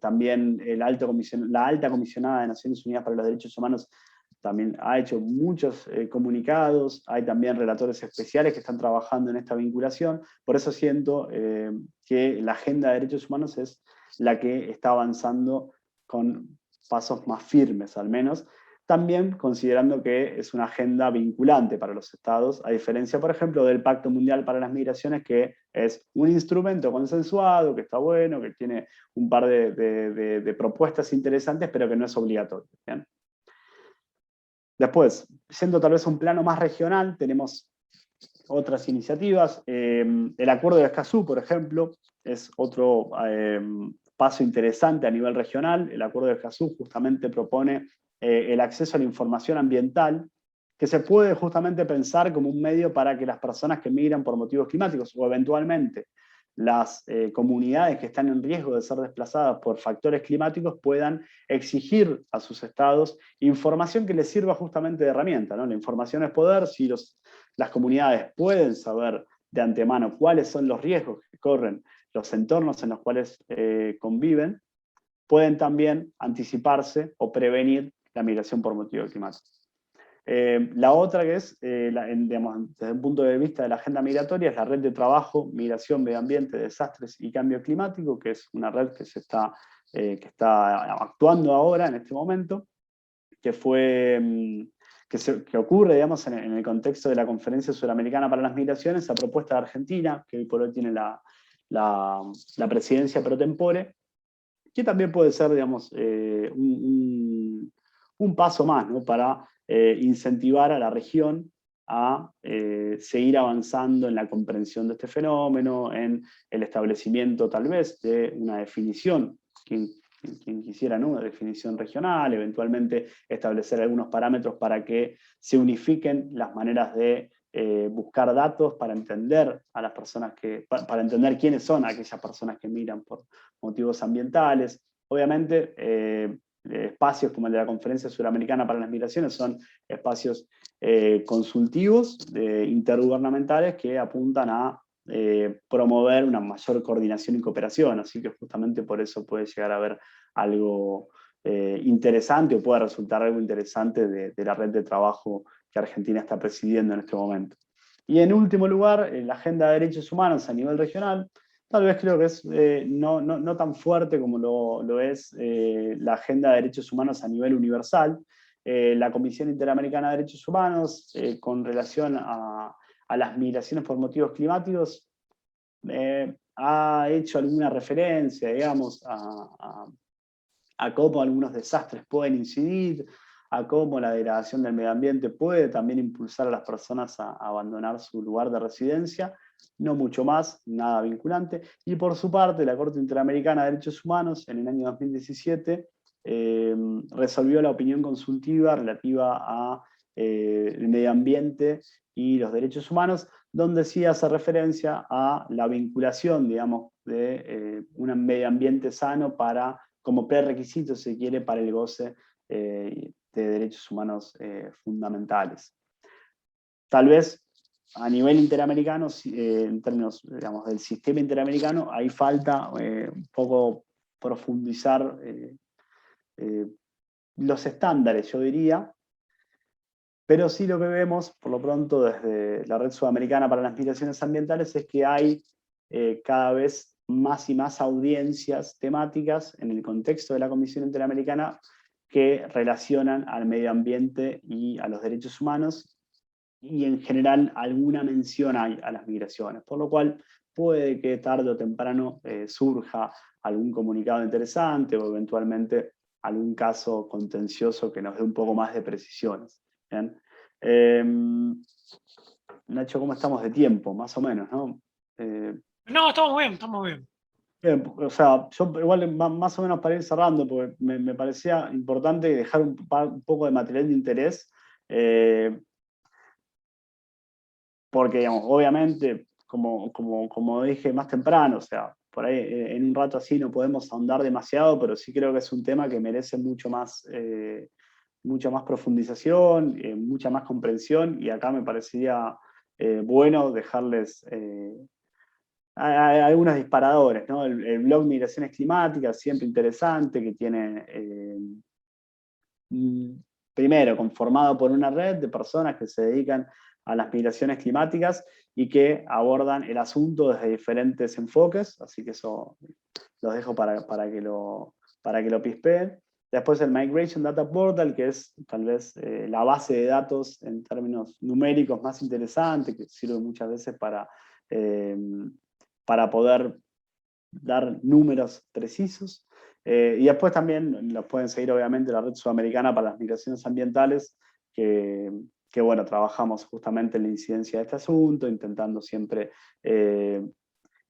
También la alta comisionada de Naciones Unidas para los Derechos Humanos también ha hecho muchos comunicados. Hay también relatores especiales que están trabajando en esta vinculación. Por eso siento que la agenda de derechos humanos es la que está avanzando con pasos más firmes, al menos, también considerando que es una agenda vinculante para los estados, a diferencia, por ejemplo, del Pacto Mundial para las Migraciones, que es un instrumento consensuado, que está bueno, que tiene un par de propuestas interesantes, pero que no es obligatorio. ¿Bien? Después, siendo tal vez un plano más regional, tenemos otras iniciativas. El Acuerdo de Escazú, por ejemplo, es otro paso interesante a nivel regional. El Acuerdo de Escazú justamente propone el acceso a la información ambiental, que se puede justamente pensar como un medio para que las personas que migran por motivos climáticos o eventualmente las comunidades que están en riesgo de ser desplazadas por factores climáticos puedan exigir a sus estados información que les sirva justamente de herramienta, ¿no? La información es poder. Si las comunidades pueden saber de antemano cuáles son los riesgos que corren los entornos en los cuales conviven, pueden también anticiparse o prevenir la migración por motivo climático. La otra que es, digamos, desde el punto de vista de la agenda migratoria, es la Red de Trabajo, Migración, Medio Ambiente, Desastres y Cambio Climático, que es una red que está actuando ahora, en este momento, que ocurre, digamos, en el contexto de la Conferencia Suramericana para las Migraciones, a propuesta de Argentina, que hoy por hoy tiene la presidencia pro tempore, que también puede ser, digamos, un paso más, ¿no? Para incentivar a la región a seguir avanzando en la comprensión de este fenómeno, en el establecimiento tal vez de una definición, quien quisiera, ¿no? Una definición regional, eventualmente establecer algunos parámetros para que se unifiquen las maneras de buscar datos para entender a las personas para entender quiénes son aquellas personas que migran por motivos ambientales. Obviamente, espacios como el de la Conferencia Suramericana para las Migraciones son espacios consultivos, intergubernamentales, que apuntan a promover una mayor coordinación y cooperación, así que justamente por eso puede llegar a haber algo interesante, o puede resultar algo interesante de la red de trabajo que Argentina está presidiendo en este momento. Y en último lugar, la agenda de derechos humanos a nivel regional, tal vez creo que es no tan fuerte como lo es la agenda de derechos humanos a nivel universal. La Comisión Interamericana de Derechos Humanos, con relación a las migraciones por motivos climáticos, ha hecho alguna referencia, digamos, a cómo algunos desastres pueden incidir, a cómo la degradación del medio ambiente puede también impulsar a las personas a abandonar su lugar de residencia, no mucho más, nada vinculante. Y por su parte, la Corte Interamericana de Derechos Humanos, en el año 2017, resolvió la opinión consultiva relativa a el medio ambiente y los derechos humanos, donde sí hace referencia a la vinculación, digamos, de un medio ambiente sano como prerequisito, si quiere, para el goce de derechos humanos fundamentales. Tal vez a nivel interamericano, en términos, digamos, del sistema interamericano, ahí falta un poco profundizar los estándares, yo diría, pero sí lo que vemos, por lo pronto, desde la Red Sudamericana para las Migraciones Ambientales, es que hay cada vez más y más audiencias temáticas en el contexto de la Comisión Interamericana que relacionan al medio ambiente y a los derechos humanos, y en general alguna mención hay a las migraciones, por lo cual puede que tarde o temprano surja algún comunicado interesante o eventualmente algún caso contencioso que nos dé un poco más de precisiones. ¿Bien? Nacho, ¿cómo estamos de tiempo? Más o menos, ¿no? No, estamos bien, estamos bien. Bien, o sea, yo igual más o menos para ir cerrando, porque me parecía importante dejar un poco de material de interés, porque, digamos, obviamente, como dije más temprano, o sea, por ahí en un rato así no podemos ahondar demasiado, pero sí creo que es un tema que merece mucha más profundización, mucha más comprensión, y acá me parecería bueno dejarles algunos disparadores, ¿no? El blog Migraciones Climáticas, siempre interesante, que tiene, primero, conformado por una red de personas que se dedican a las migraciones climáticas y que abordan el asunto desde diferentes enfoques, así que eso los dejo para que lo pispeen. Después el Migration Data Portal, que es tal vez la base de datos en términos numéricos más interesante, que sirve muchas veces para poder dar números precisos. Y después también los pueden seguir, obviamente, la Red Sudamericana para las Migraciones Ambientales, que bueno, trabajamos justamente en la incidencia de este asunto, intentando siempre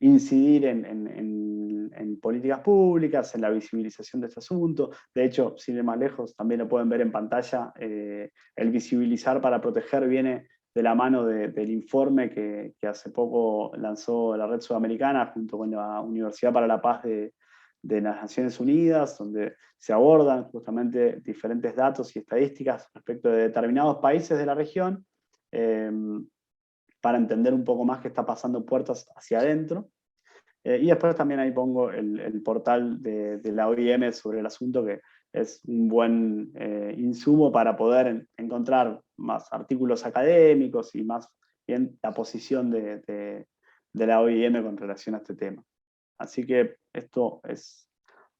incidir en políticas públicas, en la visibilización de este asunto. De hecho, sin ir más lejos, también lo pueden ver en pantalla, el visibilizar para proteger viene de la mano del informe que hace poco lanzó la Red Sudamericana junto con la Universidad para la Paz de las Naciones Unidas, donde se abordan justamente diferentes datos y estadísticas respecto de determinados países de la región, para entender un poco más qué está pasando puertas hacia adentro. Y después también ahí pongo el portal de la OIM sobre el asunto, que es un buen insumo para poder encontrar más artículos académicos y más bien la posición de la OIM con relación a este tema. Así que esto es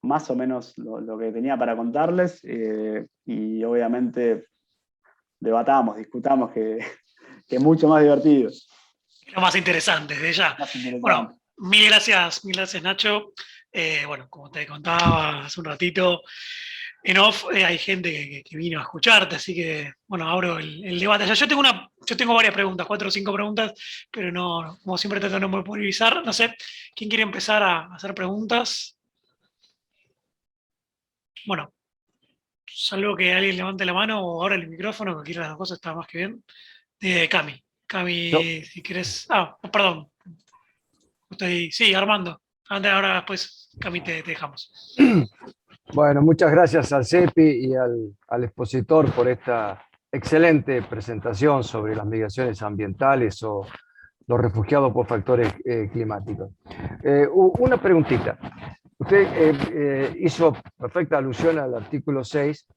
más o menos lo que tenía para contarles, y obviamente discutamos, que es mucho más divertido. Lo más interesante, desde ya. Bueno, mil gracias Nacho. Bueno, como te contaba hace un ratito, en off hay gente que vino a escucharte, así que, bueno, abro el debate. Yo tengo varias preguntas, 4 o 5 preguntas, pero no, como siempre trato de no monopolizar. No sé, ¿quién quiere empezar a hacer preguntas? Bueno, salvo que alguien levante la mano o abra el micrófono, cualquiera de las dos cosas está más que bien. Cami, Yo. si quieres... perdón. Sí, Armando. Ahora después, Cami, te dejamos. Bueno, muchas gracias al CEPI y al expositor por esta excelente presentación sobre las migraciones ambientales o los refugiados por factores climáticos. Una preguntita. Usted hizo perfecta alusión al artículo 6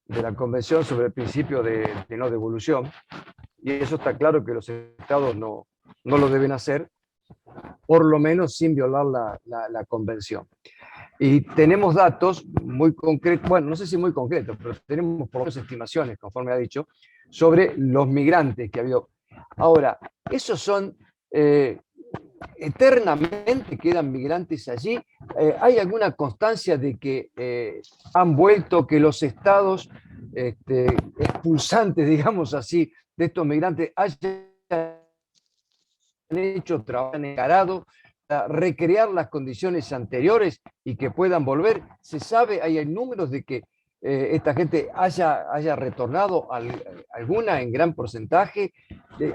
de la Convención sobre el principio de no devolución, y eso está claro que los estados no lo deben hacer, por lo menos sin violar la Convención. Y tenemos datos muy concretos, bueno, no sé si muy concretos, pero tenemos por lo menos estimaciones, conforme ha dicho, sobre los migrantes que ha habido. Ahora, esos son, eternamente quedan migrantes allí. ¿Hay alguna constancia de que han vuelto, que los estados expulsantes, digamos así, de estos migrantes hayan hecho trabajo encarado para recrear las condiciones anteriores y que puedan volver. ¿Se sabe, hay números de que esta gente haya retornado alguna en gran porcentaje?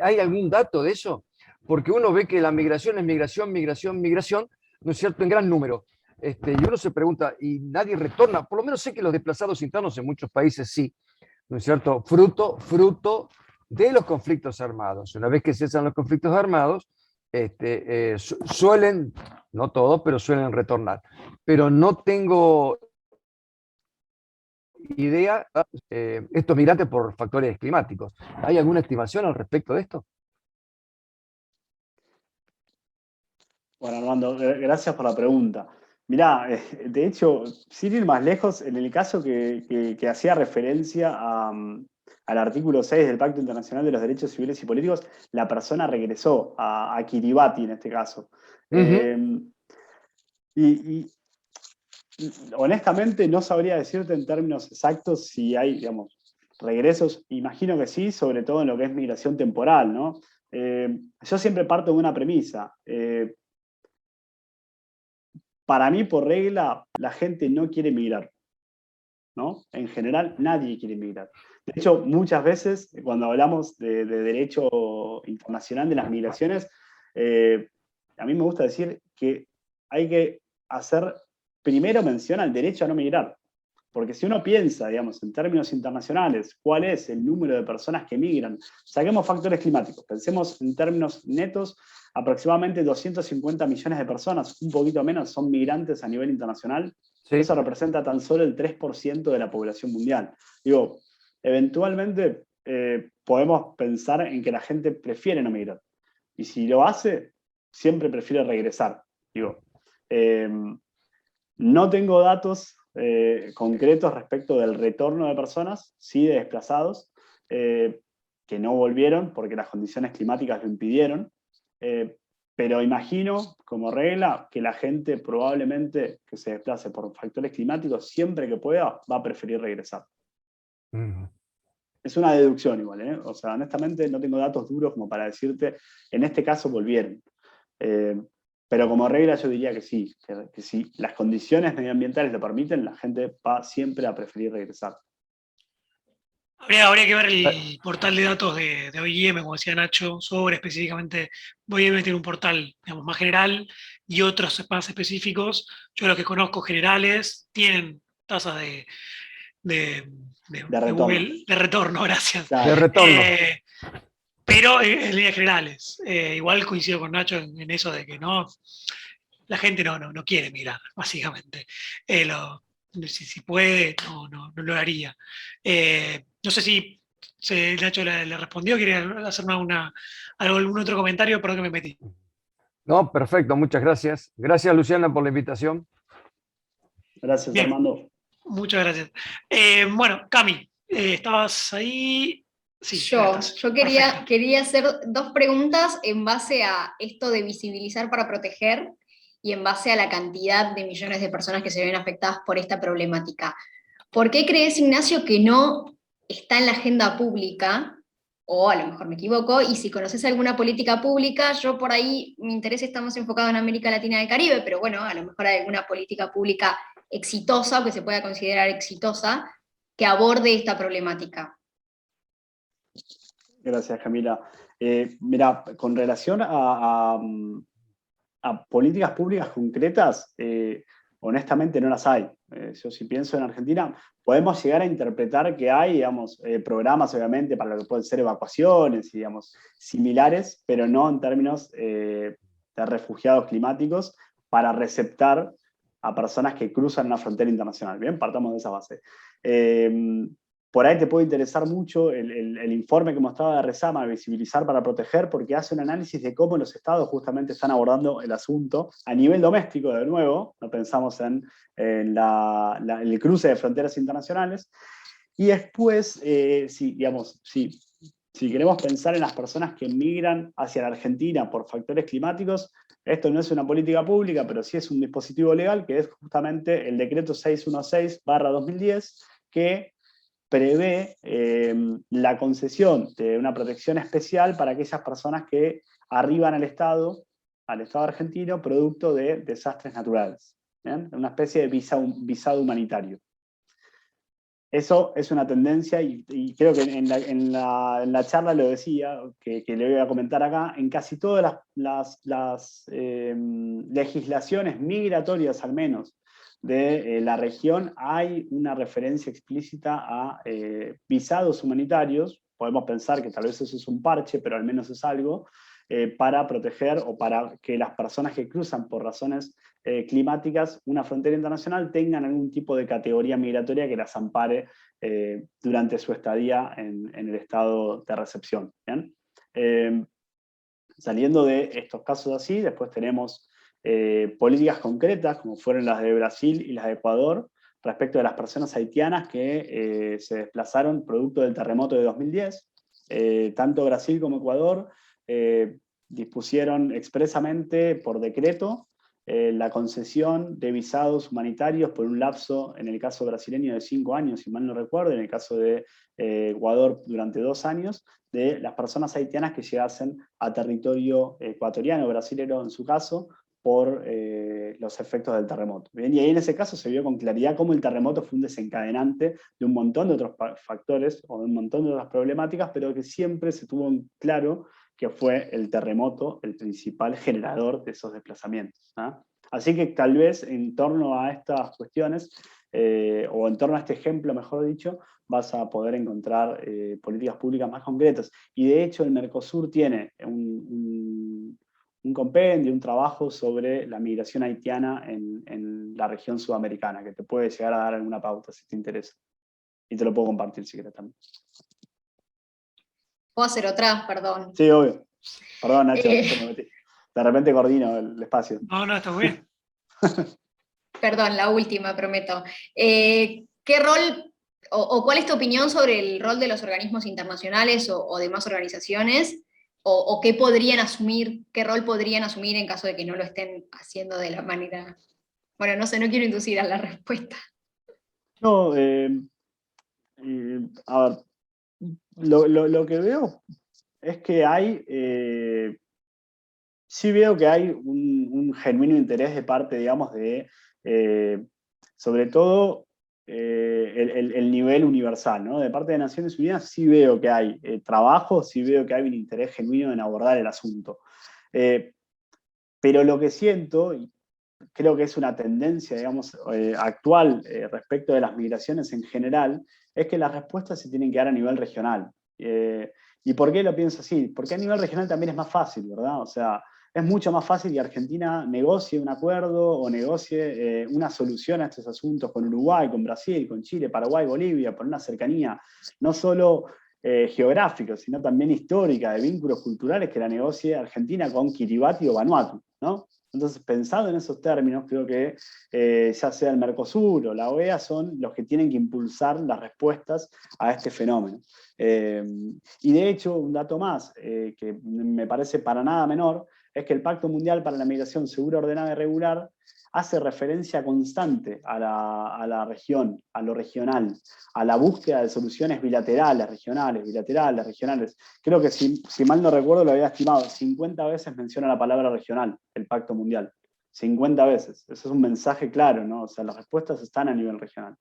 ¿Hay algún dato de eso? Porque uno ve que la migración es migración, migración, migración, ¿no es cierto?, en gran número. Y uno se pregunta, y nadie retorna. Por lo menos sé que los desplazados internos en muchos países sí, ¿no es cierto?, fruto de los conflictos armados. Una vez que cesan los conflictos armados, suelen, no todos, pero suelen retornar. Pero no tengo idea, estos migrantes por factores climáticos. ¿Hay alguna estimación al respecto de esto? Bueno, Armando, gracias por la pregunta. Mirá, de hecho, sin ir más lejos, en el caso que hacía referencia al artículo 6 del Pacto Internacional de los Derechos Civiles y Políticos, la persona regresó a Kiribati en este caso. Y honestamente no sabría decirte en términos exactos si hay, digamos, regresos. Imagino que sí, sobre todo en lo que es migración temporal, ¿no? Yo siempre parto de una premisa. Para mí, por regla, la gente no quiere migrar, ¿no? En general, nadie quiere migrar. De hecho, muchas veces, cuando hablamos de derecho internacional de las migraciones, a mí me gusta decir que hay que hacer primero mención al derecho a no migrar. Porque si uno piensa, digamos, en términos internacionales, cuál es el número de personas que migran, saquemos factores climáticos, pensemos en términos netos, aproximadamente 250 millones de personas, un poquito menos, son migrantes a nivel internacional. Sí. Eso representa tan solo el 3% de la población mundial. Digo, eventualmente podemos pensar en que la gente prefiere no migrar. Y si lo hace, siempre prefiere regresar. Digo, no tengo datos concretos respecto del retorno de personas, sí de desplazados, que no volvieron porque las condiciones climáticas lo impidieron, pero imagino, como regla, que la gente probablemente que se desplace por factores climáticos, siempre que pueda, va a preferir regresar. Es una deducción igual, ¿eh? O sea, honestamente no tengo datos duros como para decirte, en este caso volvieron. Pero como regla yo diría que sí, que si las condiciones medioambientales lo permiten, la gente va siempre a preferir regresar. Habría que ver el portal de datos de OIM, como decía Nacho, sobre específicamente, OIM tiene un portal, digamos, más general y otros más específicos. Yo los que conozco generales tienen tasas de retorno, gracias. Claro. De retorno. Pero en líneas generales, igual coincido con Nacho en eso de que no, la gente no quiere migrar, básicamente. Si puede, no lo haría. No sé si Nacho le respondió, ¿quiere hacerme algún otro comentario? Perdón que me metí. No, perfecto, muchas gracias. Gracias, Luciana, por la invitación. Gracias, bien, Armando. Muchas gracias. Bueno, Cami, ¿estabas ahí? Sí, yo quería hacer dos preguntas en base a esto de visibilizar para proteger y en base a la cantidad de millones de personas que se ven afectadas por esta problemática. ¿Por qué crees, Ignacio, que no está en la agenda pública? O a lo mejor me equivoco, y si conoces alguna política pública, yo por ahí, mi interés está más enfocado en América Latina y el Caribe, pero bueno, a lo mejor hay alguna política pública exitosa, o que se pueda considerar exitosa, que aborde esta problemática. Gracias, Camila. Mira, con relación a políticas públicas concretas, honestamente no las hay. Yo si pienso en Argentina, podemos llegar a interpretar que hay, digamos, programas obviamente para lo que pueden ser evacuaciones, digamos, similares, pero no en términos de refugiados climáticos para receptar a personas que cruzan una frontera internacional. Bien, partamos de esa base. Por ahí te puede interesar mucho el informe que mostraba de Rezama, Visibilizar para Proteger, porque hace un análisis de cómo los estados justamente están abordando el asunto a nivel doméstico, de nuevo, no pensamos en el cruce de fronteras internacionales. Y después, si queremos pensar en las personas que migran hacia la Argentina por factores climáticos, esto no es una política pública, pero sí es un dispositivo legal, que es justamente el decreto 616/2010, que prevé la concesión de una protección especial para aquellas personas que arriban al Estado argentino producto de desastres naturales. ¿Bien? Una especie de visado humanitario. Eso es una tendencia, y creo que en la charla lo decía, que le voy a comentar acá, en casi todas las legislaciones migratorias, al menos, de la región, hay una referencia explícita a visados humanitarios. Podemos pensar que tal vez eso es un parche, pero al menos es algo, para proteger o para que las personas que cruzan por razones climáticas una frontera internacional tengan algún tipo de categoría migratoria que las ampare durante su estadía en el estado de recepción. ¿Bien? Saliendo de estos casos así, después tenemos políticas concretas, como fueron las de Brasil y las de Ecuador, respecto de las personas haitianas que se desplazaron producto del terremoto de 2010. Tanto Brasil como Ecuador dispusieron expresamente por decreto la concesión de visados humanitarios por un lapso, en el caso brasileño, de 5 años, si mal no recuerdo, en el caso de Ecuador durante 2 años, de las personas haitianas que llegasen a territorio ecuatoriano, brasilero en su caso, por los efectos del terremoto. Bien, y ahí en ese caso se vio con claridad cómo el terremoto fue un desencadenante de un montón de otros factores o de un montón de otras problemáticas, pero que siempre se tuvo en claro que fue el terremoto el principal generador de esos desplazamientos. ¿Ah? Así que tal vez en torno a estas cuestiones, o en torno a este ejemplo, mejor dicho, vas a poder encontrar políticas públicas más concretas. Y de hecho el Mercosur tiene un compendio, un trabajo sobre la migración haitiana en la región sudamericana, que te puede llegar a dar alguna pauta si te interesa. Y te lo puedo compartir si quieres también. ¿Puedo hacer otra? Perdón. Sí, obvio. Perdón, Nacho, me metí. De repente coordino el espacio. No, está muy bien. Perdón, la última, prometo. ¿Qué rol o cuál es tu opinión sobre el rol de los organismos internacionales o demás organizaciones? ¿O qué podrían asumir, qué rol podrían asumir en caso de que no lo estén haciendo de la manera... Bueno, no sé, no quiero inducir a la respuesta. No, a ver, lo que veo es que hay, sí veo que hay un genuino interés de parte, digamos, de, sobre todo, el nivel universal, ¿no? De parte de Naciones Unidas sí veo que hay trabajo, sí veo que hay un interés genuino en abordar el asunto. Pero lo que siento, y creo que es una tendencia, digamos, actual respecto de las migraciones en general, es que las respuestas se tienen que dar a nivel regional. ¿Y por qué lo pienso así? Porque a nivel regional también es más fácil, ¿verdad? O sea, es mucho más fácil que Argentina negocie un acuerdo o negocie una solución a estos asuntos con Uruguay, con Brasil, con Chile, Paraguay, Bolivia, por una cercanía no solo geográfica, sino también histórica, de vínculos culturales, que la negocie Argentina con Kiribati o Vanuatu, ¿no? Entonces, pensado en esos términos, creo que ya sea el Mercosur o la OEA son los que tienen que impulsar las respuestas a este fenómeno. Y de hecho, un dato más, que me parece para nada menor, es que el Pacto Mundial para la Migración Segura, Ordenada y Regular hace referencia constante a la región, a lo regional, a la búsqueda de soluciones bilaterales, regionales. Creo que si mal no recuerdo lo había estimado, 50 veces menciona la palabra regional, el Pacto Mundial. 50 veces. Eso es un mensaje claro, ¿no? O sea, las respuestas están a nivel regional.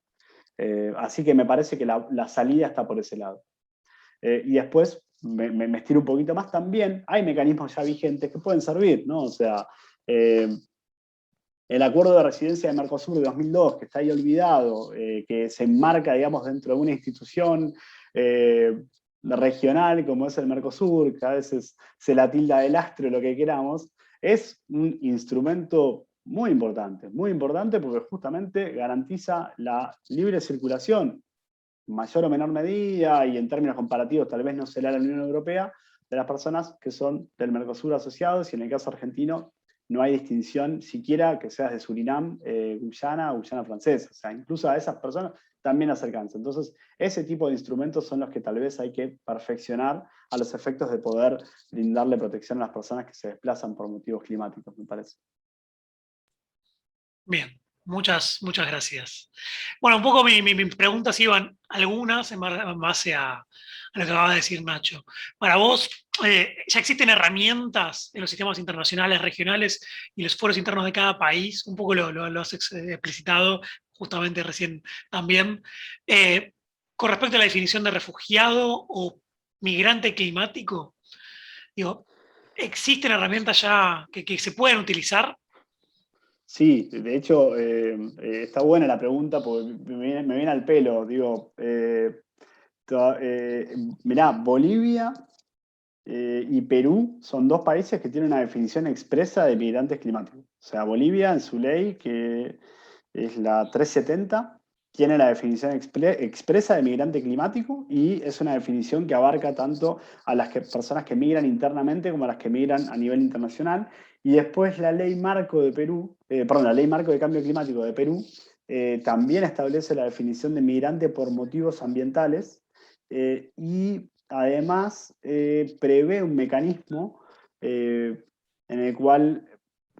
Así que me parece que la salida está por ese lado. Y después, me estiro un poquito más también, hay mecanismos ya vigentes que pueden servir, ¿no? O sea, el acuerdo de residencia de Mercosur de 2002, que está ahí olvidado, que se enmarca, digamos, dentro de una institución regional como es el Mercosur, que a veces se la tilda de lastre, lo que queramos, es un instrumento muy importante porque justamente garantiza la libre circulación, mayor o menor medida, y en términos comparativos tal vez no será la Unión Europea, de las personas que son del Mercosur asociados, y en el caso argentino no hay distinción siquiera que seas de Surinam, Guyana o Guyana francesa. O sea, incluso a esas personas también las alcanza. Entonces, ese tipo de instrumentos son los que tal vez hay que perfeccionar a los efectos de poder brindarle protección a las personas que se desplazan por motivos climáticos, me parece. Bien, muchas gracias. Bueno, un poco mis preguntas iban algunas en base a lo que acaba de decir Nacho. Para vos, ¿ya existen herramientas en los sistemas internacionales, regionales y los foros internos de cada país? Un poco lo has explicitado justamente recién también. Con respecto a la definición de refugiado o migrante climático, digo, ¿existen herramientas ya que se pueden utilizar? Sí, de hecho, está buena la pregunta porque me viene al pelo. Digo, mirá, Bolivia y Perú son dos países que tienen una definición expresa de migrantes climáticos. O sea, Bolivia en su ley, que es la 370, tiene la definición expresa de migrante climático y es una definición que abarca tanto a las personas que migran internamente como a las que migran a nivel internacional. Y después la ley marco de Perú, perdón, la ley marco de cambio climático de Perú también establece la definición de migrante por motivos ambientales y además prevé un mecanismo en el cual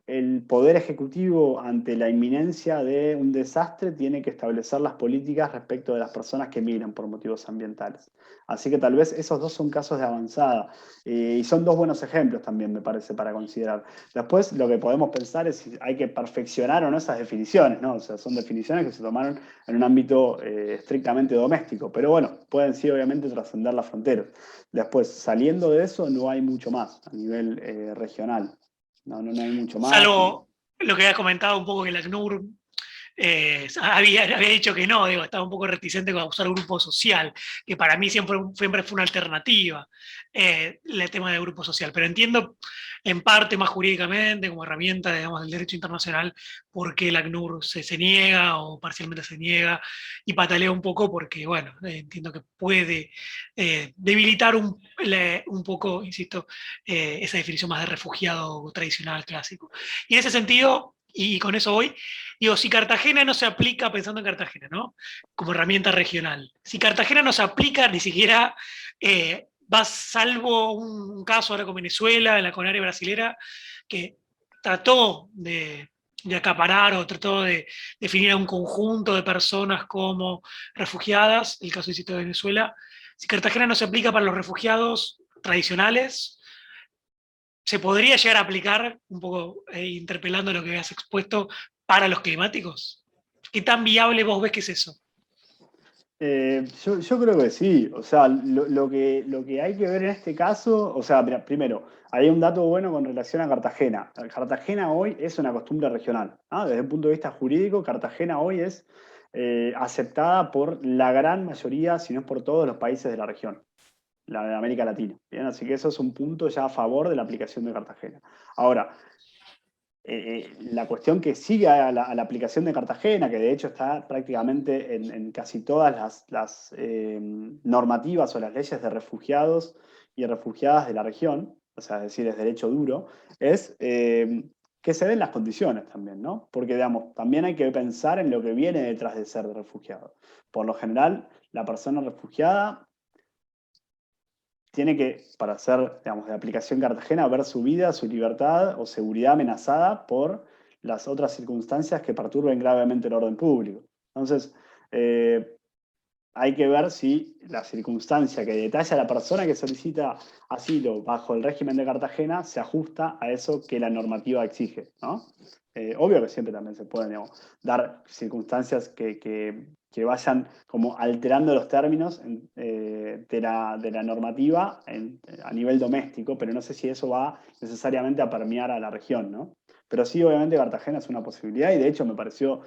el Poder Ejecutivo, ante la inminencia de un desastre, tiene que establecer las políticas respecto de las personas que migran por motivos ambientales. Así que tal vez esos dos son casos de avanzada. Y son dos buenos ejemplos también, me parece, para considerar. Después, lo que podemos pensar es si hay que perfeccionar o no esas definiciones, ¿no? O sea, son definiciones que se tomaron en un ámbito estrictamente doméstico. Pero bueno, pueden sí, obviamente, trascender las fronteras. Después, saliendo de eso, no hay mucho más a nivel regional. No hay mucho más. Salvo lo que habías comentado un poco que la ACNUR había dicho que no, digo, estaba un poco reticente con usar grupo social, que para mí siempre fue una alternativa el tema del grupo social, pero entiendo en parte más jurídicamente, como herramienta, digamos, del derecho internacional, por qué la ACNUR se niega o parcialmente se niega y patalea un poco porque, bueno, entiendo que puede debilitar un poco, insisto, esa definición más de refugiado tradicional, clásico. Y en ese sentido, y con eso voy, digo, si Cartagena no se aplica, pensando en Cartagena, ¿no? Como herramienta regional, si Cartagena no se aplica, ni siquiera salvo un caso ahora con Venezuela, en la CONARE brasilera, que trató de acaparar o trató de definir a un conjunto de personas como refugiadas, el caso de Venezuela. Si Cartagena no se aplica para los refugiados tradicionales, ¿se podría llegar a aplicar, un poco interpelando lo que has expuesto, para los climáticos? ¿Qué tan viable vos ves que es eso? Yo creo que sí. O sea, lo que hay que ver en este caso, o sea, primero, hay un dato bueno con relación a Cartagena. Cartagena hoy es una costumbre regional, ¿ah? Desde el punto de vista jurídico, Cartagena hoy es aceptada por la gran mayoría, si no es por todos los países de la región, la de América Latina. ¿Bien? Así que eso es un punto ya a favor de la aplicación de Cartagena. Ahora, la cuestión que sigue a la aplicación de Cartagena, que de hecho está prácticamente en casi todas las normativas o las leyes de refugiados y refugiadas de la región, o sea, es decir, es derecho duro, es que se den las condiciones también, ¿no? Porque, digamos, también hay que pensar en lo que viene detrás de ser refugiado. Por lo general, la persona refugiada tiene que, para ser, digamos, de aplicación Cartagena, ver su vida, su libertad o seguridad amenazada por las otras circunstancias que perturben gravemente el orden público. Entonces, hay que ver si la circunstancia que detalla la persona que solicita asilo bajo el régimen de Cartagena se ajusta a eso que la normativa exige, ¿no? Obvio que siempre también se pueden, digamos, dar circunstancias que vayan como alterando los términos de la normativa a nivel doméstico, pero no sé si eso va necesariamente a permear a la región, ¿no? Pero sí, obviamente Cartagena es una posibilidad y de hecho me pareció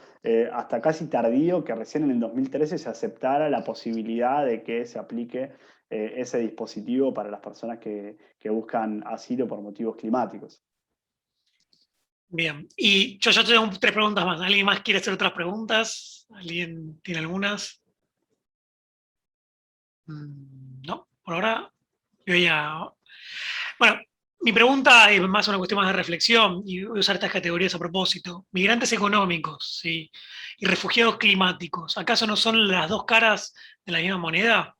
hasta casi tardío que recién en el 2013 se aceptara la posibilidad de que se aplique ese dispositivo para las personas que buscan asilo por motivos climáticos. Bien, y yo ya tengo 3 preguntas más. ¿Alguien más quiere hacer otras preguntas? ¿Alguien tiene algunas? No, por ahora yo ya... Bueno, mi pregunta es más una cuestión más de reflexión y voy a usar estas categorías a propósito. Migrantes económicos, ¿sí? Y refugiados climáticos, ¿acaso no son las dos caras de la misma moneda?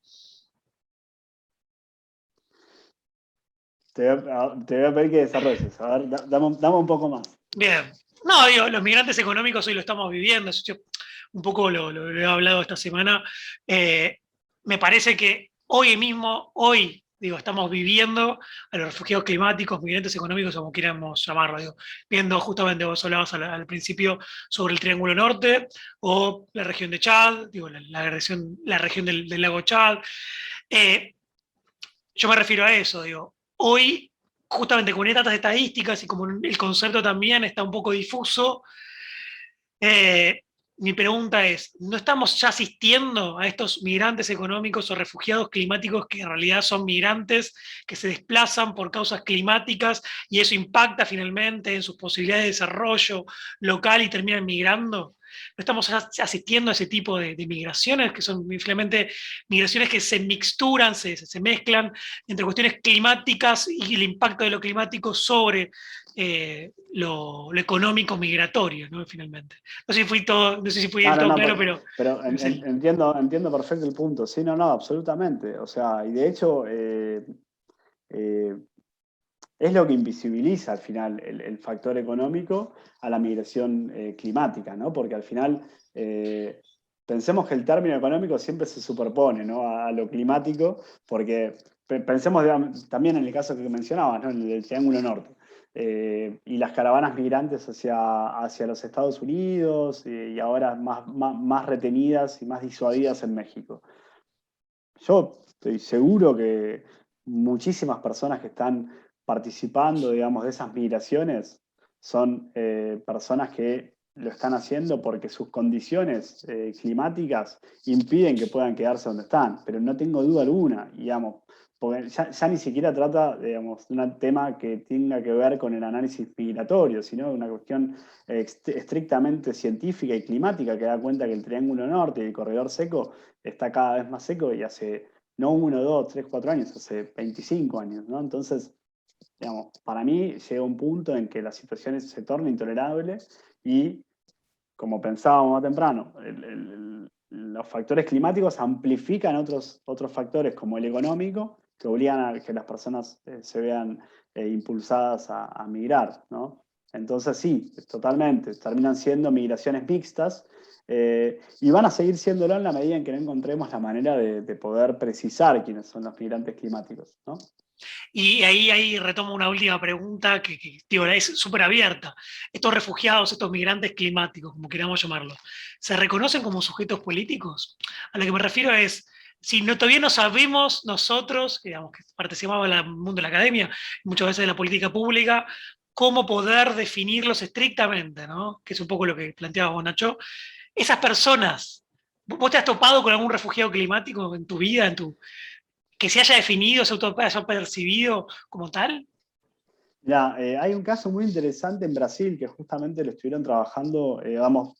Te voy a pedir que desarrolles. A ver, dame un poco más. Bien, No, digo, los migrantes económicos hoy lo estamos viviendo, yo un poco lo he hablado esta semana. Me parece que hoy mismo, digo, estamos viviendo a los refugiados climáticos, migrantes económicos, como quieramos llamarlo, digo, viendo justamente, vos hablabas al principio sobre el Triángulo Norte, o la región de Chad, digo, la región del lago Chad. Yo me refiero a eso, digo, hoy, justamente con estas estadísticas y como el concepto también está un poco difuso, mi pregunta es, ¿no estamos ya asistiendo a estos migrantes económicos o refugiados climáticos que en realidad son migrantes que se desplazan por causas climáticas y eso impacta finalmente en sus posibilidades de desarrollo local y terminan migrando? ¿No estamos asistiendo a ese tipo de migraciones que son finalmente migraciones que se mixturan, se mezclan entre cuestiones climáticas y el impacto de lo climático sobre lo económico migratorio, ¿no? Finalmente. No sé si fui del todo claro, pero sí. Entiendo perfecto el punto. Sí, no, absolutamente. O sea, y de hecho es lo que invisibiliza al final el factor económico a la migración climática, ¿no? Porque al final pensemos que el término económico siempre se superpone, ¿no?, a lo climático, porque pensemos, digamos, también en el caso que mencionabas, ¿no?, el del Triángulo Norte. Y las caravanas migrantes hacia los Estados Unidos y ahora más retenidas y más disuadidas en México. Yo estoy seguro que muchísimas personas que están participando, digamos, de esas migraciones son personas que lo están haciendo porque sus condiciones climáticas impiden que puedan quedarse donde están, pero no tengo duda alguna, digamos, porque ya ni siquiera trata, digamos, de un tema que tenga que ver con el análisis migratorio, sino de una cuestión estrictamente científica y climática que da cuenta que el Triángulo Norte y el Corredor Seco está cada vez más seco y hace no 1, 2, 3, 4 años, hace 25 años, ¿no? Entonces, digamos, para mí llega un punto en que la situación se torna intolerable y, como pensábamos más temprano, los factores climáticos amplifican otros factores como el económico, que obligan a que las personas se vean impulsadas a migrar, ¿no? Entonces sí, totalmente, terminan siendo migraciones mixtas y van a seguir siéndolo en la medida en que no encontremos la manera de poder precisar quiénes son los migrantes climáticos, ¿no? Y ahí retomo una última pregunta que digo, es súper abierta. Estos refugiados, estos migrantes climáticos, como queramos llamarlos, ¿se reconocen como sujetos políticos? A lo que me refiero es, si todavía no sabemos nosotros, digamos, que participamos del mundo de la academia, muchas veces de la política pública, cómo poder definirlos estrictamente, ¿no? Que es un poco lo que planteaba vos, Nacho. Esas personas, ¿vos te has topado con algún refugiado climático en tu vida, que se haya definido, se haya percibido como tal? Ya, hay un caso muy interesante en Brasil que justamente lo estuvieron trabajando,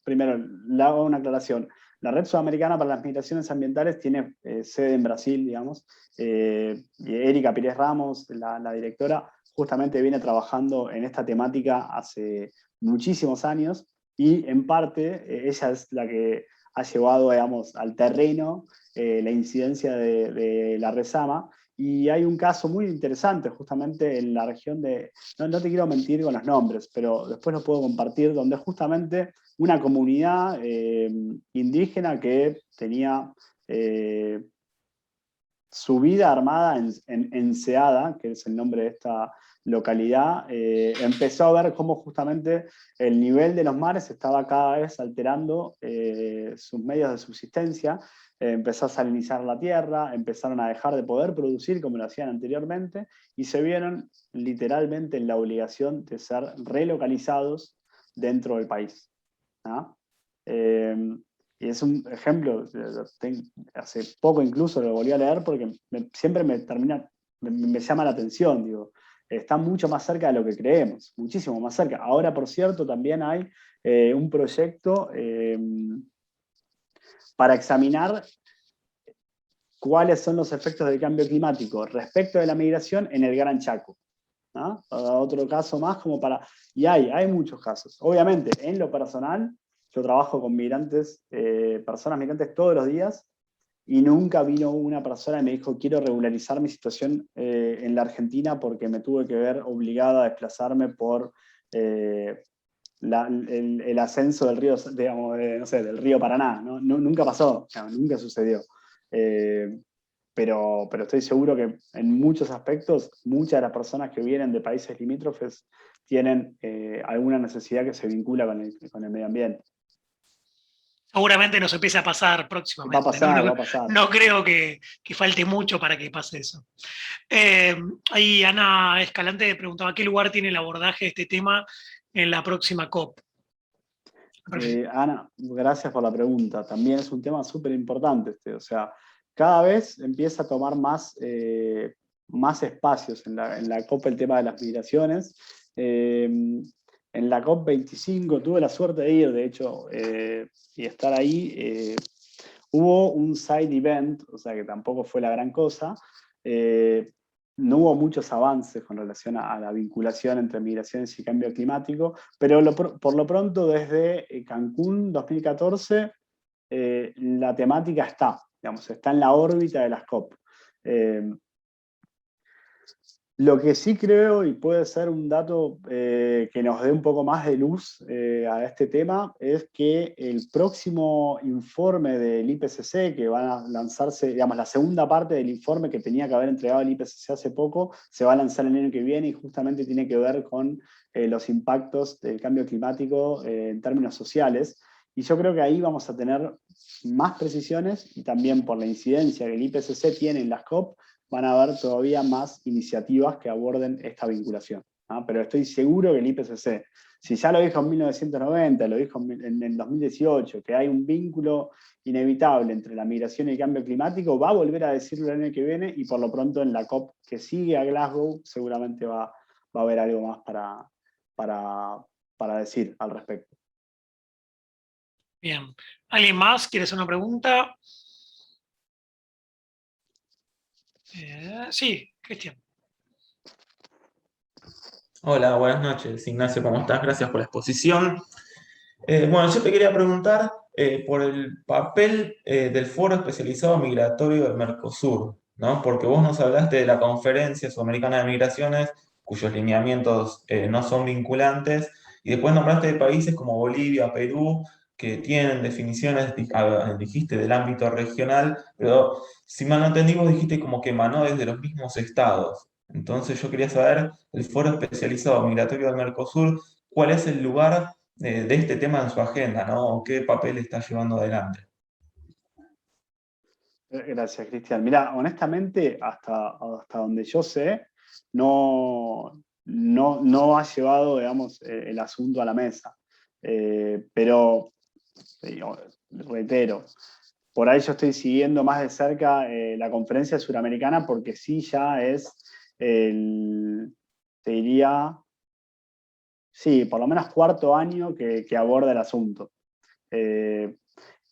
primero, le hago una aclaración. La Red Sudamericana para las Migraciones Ambientales tiene sede en Brasil, digamos, y Erika Pires Ramos, la directora, justamente viene trabajando en esta temática hace muchísimos años y en parte ella es la que ha llevado, digamos, al terreno la incidencia de la resama. Y hay un caso muy interesante justamente en la región no te quiero mentir con los nombres, pero después lo puedo compartir, donde justamente una comunidad indígena que tenía su vida armada en Seada, que es el nombre de esta localidad, empezó a ver cómo justamente el nivel de los mares estaba cada vez alterando sus medios de subsistencia. Empezó a salinizar la tierra, empezaron a dejar de poder producir como lo hacían anteriormente y se vieron literalmente en la obligación de ser relocalizados dentro del país, ¿no? Y es un ejemplo, hace poco incluso lo volví a leer porque siempre me llama la atención, digo, está mucho más cerca de lo que creemos, muchísimo más cerca. Ahora, por cierto, también hay un proyecto para examinar cuáles son los efectos del cambio climático respecto de la migración en el Gran Chaco, ¿no? Otro caso más como para... Y hay muchos casos. Obviamente, en lo personal, yo trabajo con migrantes, personas migrantes todos los días, y nunca vino una persona y me dijo, quiero regularizar mi situación en la Argentina porque me tuve que ver obligada a desplazarme por el ascenso del río, digamos, no sé, del río Paraná, ¿no? Nunca pasó, nunca sucedió. Pero estoy seguro que en muchos aspectos, muchas de las personas que vienen de países limítrofes tienen alguna necesidad que se vincula con el medio ambiente. Seguramente nos empiece a pasar próximamente. Va a pasar. No creo que falte mucho para que pase eso. Ahí Ana Escalante preguntaba qué lugar tiene el abordaje de este tema en la próxima COP. Ana, gracias por la pregunta. También es un tema súper importante. O sea, cada vez empieza a tomar más espacios en la COP el tema de las migraciones. En la COP25 tuve la suerte de ir, de hecho, y estar ahí. Hubo un side event, o sea que tampoco fue la gran cosa. No hubo muchos avances con relación a la vinculación entre migraciones y cambio climático, pero por lo pronto desde Cancún 2014 la temática está en la órbita de las COP. Lo que sí creo, y puede ser un dato que nos dé un poco más de luz a este tema, es que el próximo informe del IPCC, que van a lanzarse, digamos, la segunda parte del informe que tenía que haber entregado el IPCC hace poco, se va a lanzar el año que viene y justamente tiene que ver con los impactos del cambio climático en términos sociales. Y yo creo que ahí vamos a tener más precisiones y también por la incidencia que el IPCC tiene en las COP, van a haber todavía más iniciativas que aborden esta vinculación. ¿No? Pero estoy seguro que el IPCC, si ya lo dijo en 1990, lo dijo en 2018, que hay un vínculo inevitable entre la migración y el cambio climático, va a volver a decirlo el año que viene y por lo pronto en la COP que sigue a Glasgow seguramente va a haber algo más para decir al respecto. Bien. ¿Alguien más quiere hacer una pregunta? Sí, Cristian. Hola, buenas noches, Ignacio, ¿cómo estás? Gracias por la exposición. Bueno, yo te quería preguntar por el papel del Foro Especializado Migratorio del Mercosur, ¿no? Porque vos nos hablaste de la Conferencia Sudamericana de Migraciones, cuyos lineamientos no son vinculantes, y después nombraste de países como Bolivia, Perú, que tienen definiciones, dijiste, del ámbito regional, pero si mal no entendí, vos dijiste como que emanó desde los mismos estados. Entonces yo quería saber, el Foro Especializado Migratorio del Mercosur, ¿cuál es el lugar de este tema en su agenda, ¿no? ¿Qué papel está llevando adelante? Gracias, Cristian. Mira, honestamente, hasta donde yo sé, no ha llevado, digamos, el asunto a la mesa. Pero, reitero, por ahí yo estoy siguiendo más de cerca la conferencia suramericana porque sí ya es, te diría, sí, por lo menos cuarto año que aborda el asunto.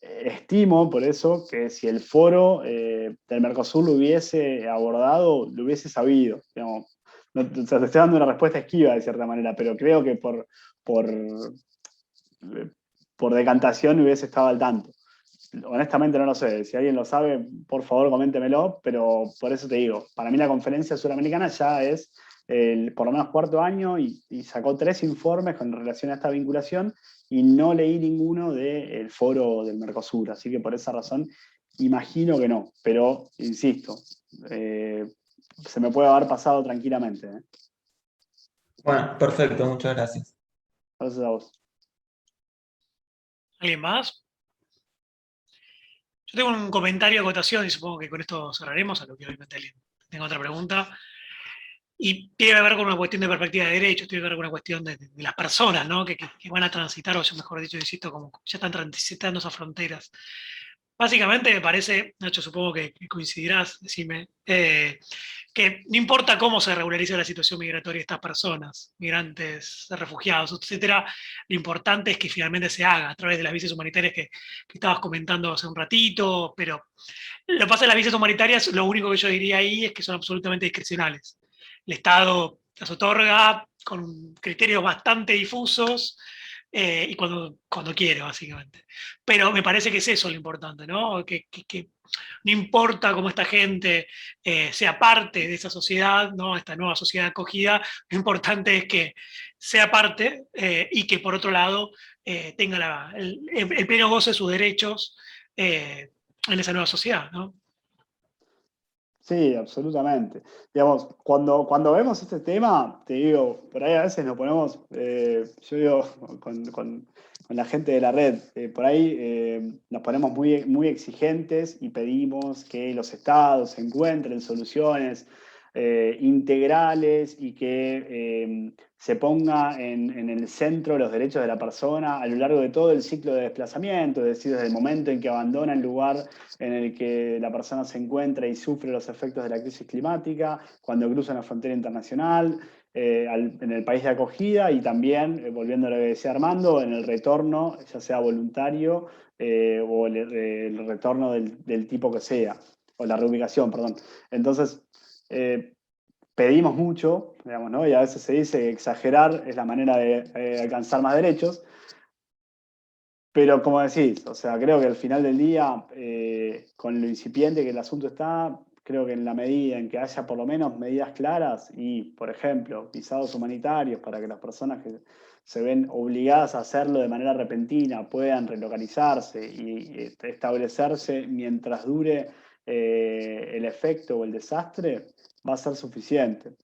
Estimo, por eso, que si el foro del Mercosur lo hubiese abordado, lo hubiese sabido. Digamos, no, o sea, te estoy dando una respuesta esquiva de cierta manera, pero creo que por decantación hubiese estado al tanto. Honestamente no lo sé, si alguien lo sabe, por favor coméntemelo, pero por eso te digo, para mí la conferencia suramericana ya es por lo menos cuarto año y sacó 3 informes con relación a esta vinculación y no leí ninguno del foro del Mercosur, así que por esa razón imagino que no, pero insisto, se me puede haber pasado tranquilamente. Bueno, perfecto, muchas gracias. Gracias a vos. ¿Alguien más? Yo tengo un comentario de acotación y supongo que con esto cerraremos, a lo que obviamente alguien tenga otra pregunta. Y tiene que ver con una cuestión de perspectiva de derechos, tiene que ver con una cuestión de las personas, ¿no? que van a transitar, o yo mejor dicho, insisto, como ya están transitando esas fronteras. Básicamente me parece, Nacho, supongo que coincidirás, decime, que no importa cómo se regularice la situación migratoria de estas personas, migrantes, refugiados, etcétera, lo importante es que finalmente se haga a través de las visas humanitarias que estabas comentando hace un ratito, pero lo que pasa en las visas humanitarias, lo único que yo diría ahí es que son absolutamente discrecionales. El Estado las otorga con criterios bastante difusos y cuando quiere, básicamente. Pero me parece que es eso lo importante, ¿no? Que no importa cómo esta gente sea parte de esa sociedad, ¿no? Esta nueva sociedad acogida, lo importante es que sea parte y que por otro lado tenga el pleno goce de sus derechos en esa nueva sociedad, ¿no? Sí, absolutamente. Digamos, cuando vemos este tema, te digo, por ahí a veces nos ponemos, yo digo, con la gente de la red, por ahí nos ponemos muy exigentes y pedimos que los estados encuentren soluciones integrales y que se ponga en el centro los derechos de la persona a lo largo de todo el ciclo de desplazamiento, es decir, desde el momento en que abandona el lugar en el que la persona se encuentra y sufre los efectos de la crisis climática, cuando cruza una frontera internacional, en el país de acogida y también, volviendo a lo que decía Armando, en el retorno, ya sea voluntario o el retorno del tipo que sea, o la reubicación, perdón. Entonces, pedimos mucho, digamos, ¿no? Y a veces se dice que exagerar es la manera de alcanzar más derechos. Pero como decís, o sea, creo que al final del día, con lo incipiente que el asunto está, creo que en la medida en que haya por lo menos medidas claras y, por ejemplo, visados humanitarios para que las personas que se ven obligadas a hacerlo de manera repentina puedan relocalizarse y establecerse mientras dure el efecto o el desastre, va a ser suficiente.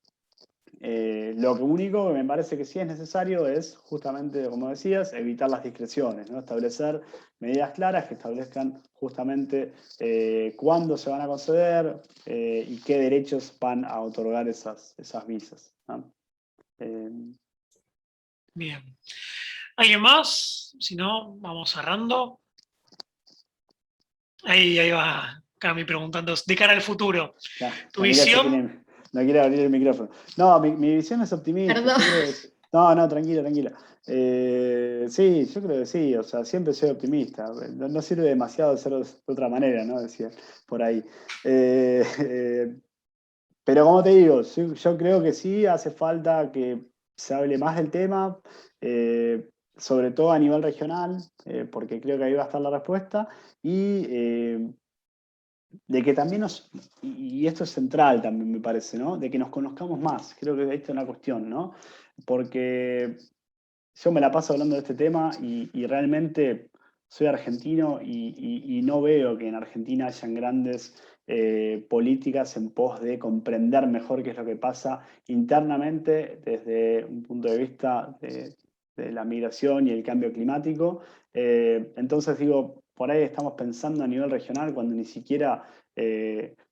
Lo único que me parece que sí es necesario es justamente, como decías, evitar las discreciones, ¿no? Establecer medidas claras que establezcan justamente cuándo se van a conceder y qué derechos van a otorgar esas visas, ¿no? Bien. ¿Alguien más? Si no, vamos cerrando. Ahí va Cami preguntando, de cara al futuro, Ya, tu visión... No quiere abrir el micrófono. No, mi visión es optimista. Perdón. No, tranquila. Sí, yo creo que sí, o sea, siempre soy optimista. No sirve demasiado ser de otra manera, ¿no? Decía por ahí. Pero como te digo, yo creo que sí hace falta que se hable más del tema, sobre todo a nivel regional, porque creo que ahí va a estar la respuesta, y de que también y esto es central también me parece, ¿no? De que nos conozcamos más, creo que esta es una cuestión, ¿no? Porque yo me la paso hablando de este tema y realmente soy argentino y no veo que en Argentina hayan grandes políticas en pos de comprender mejor qué es lo que pasa internamente desde un punto de vista de la migración y el cambio climático. Entonces digo, por ahí estamos pensando a nivel regional cuando ni siquiera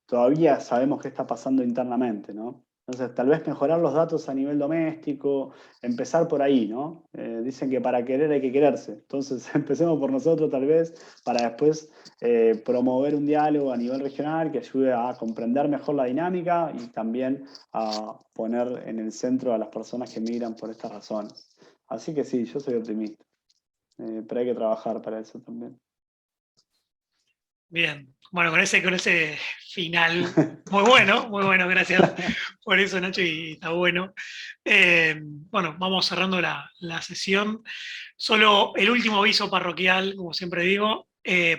todavía sabemos qué está pasando internamente, ¿no? Entonces, tal vez mejorar los datos a nivel doméstico, empezar por ahí, ¿no? Dicen que para querer hay que quererse. Entonces, empecemos por nosotros tal vez, para después promover un diálogo a nivel regional que ayude a comprender mejor la dinámica y también a poner en el centro a las personas que migran por estas razones. Así que sí, yo soy optimista. Pero hay que trabajar para eso también. Bien, bueno, con ese final, muy bueno, gracias por eso, Nacho, y está bueno. Bueno, vamos cerrando la sesión. Solo el último aviso parroquial, como siempre digo,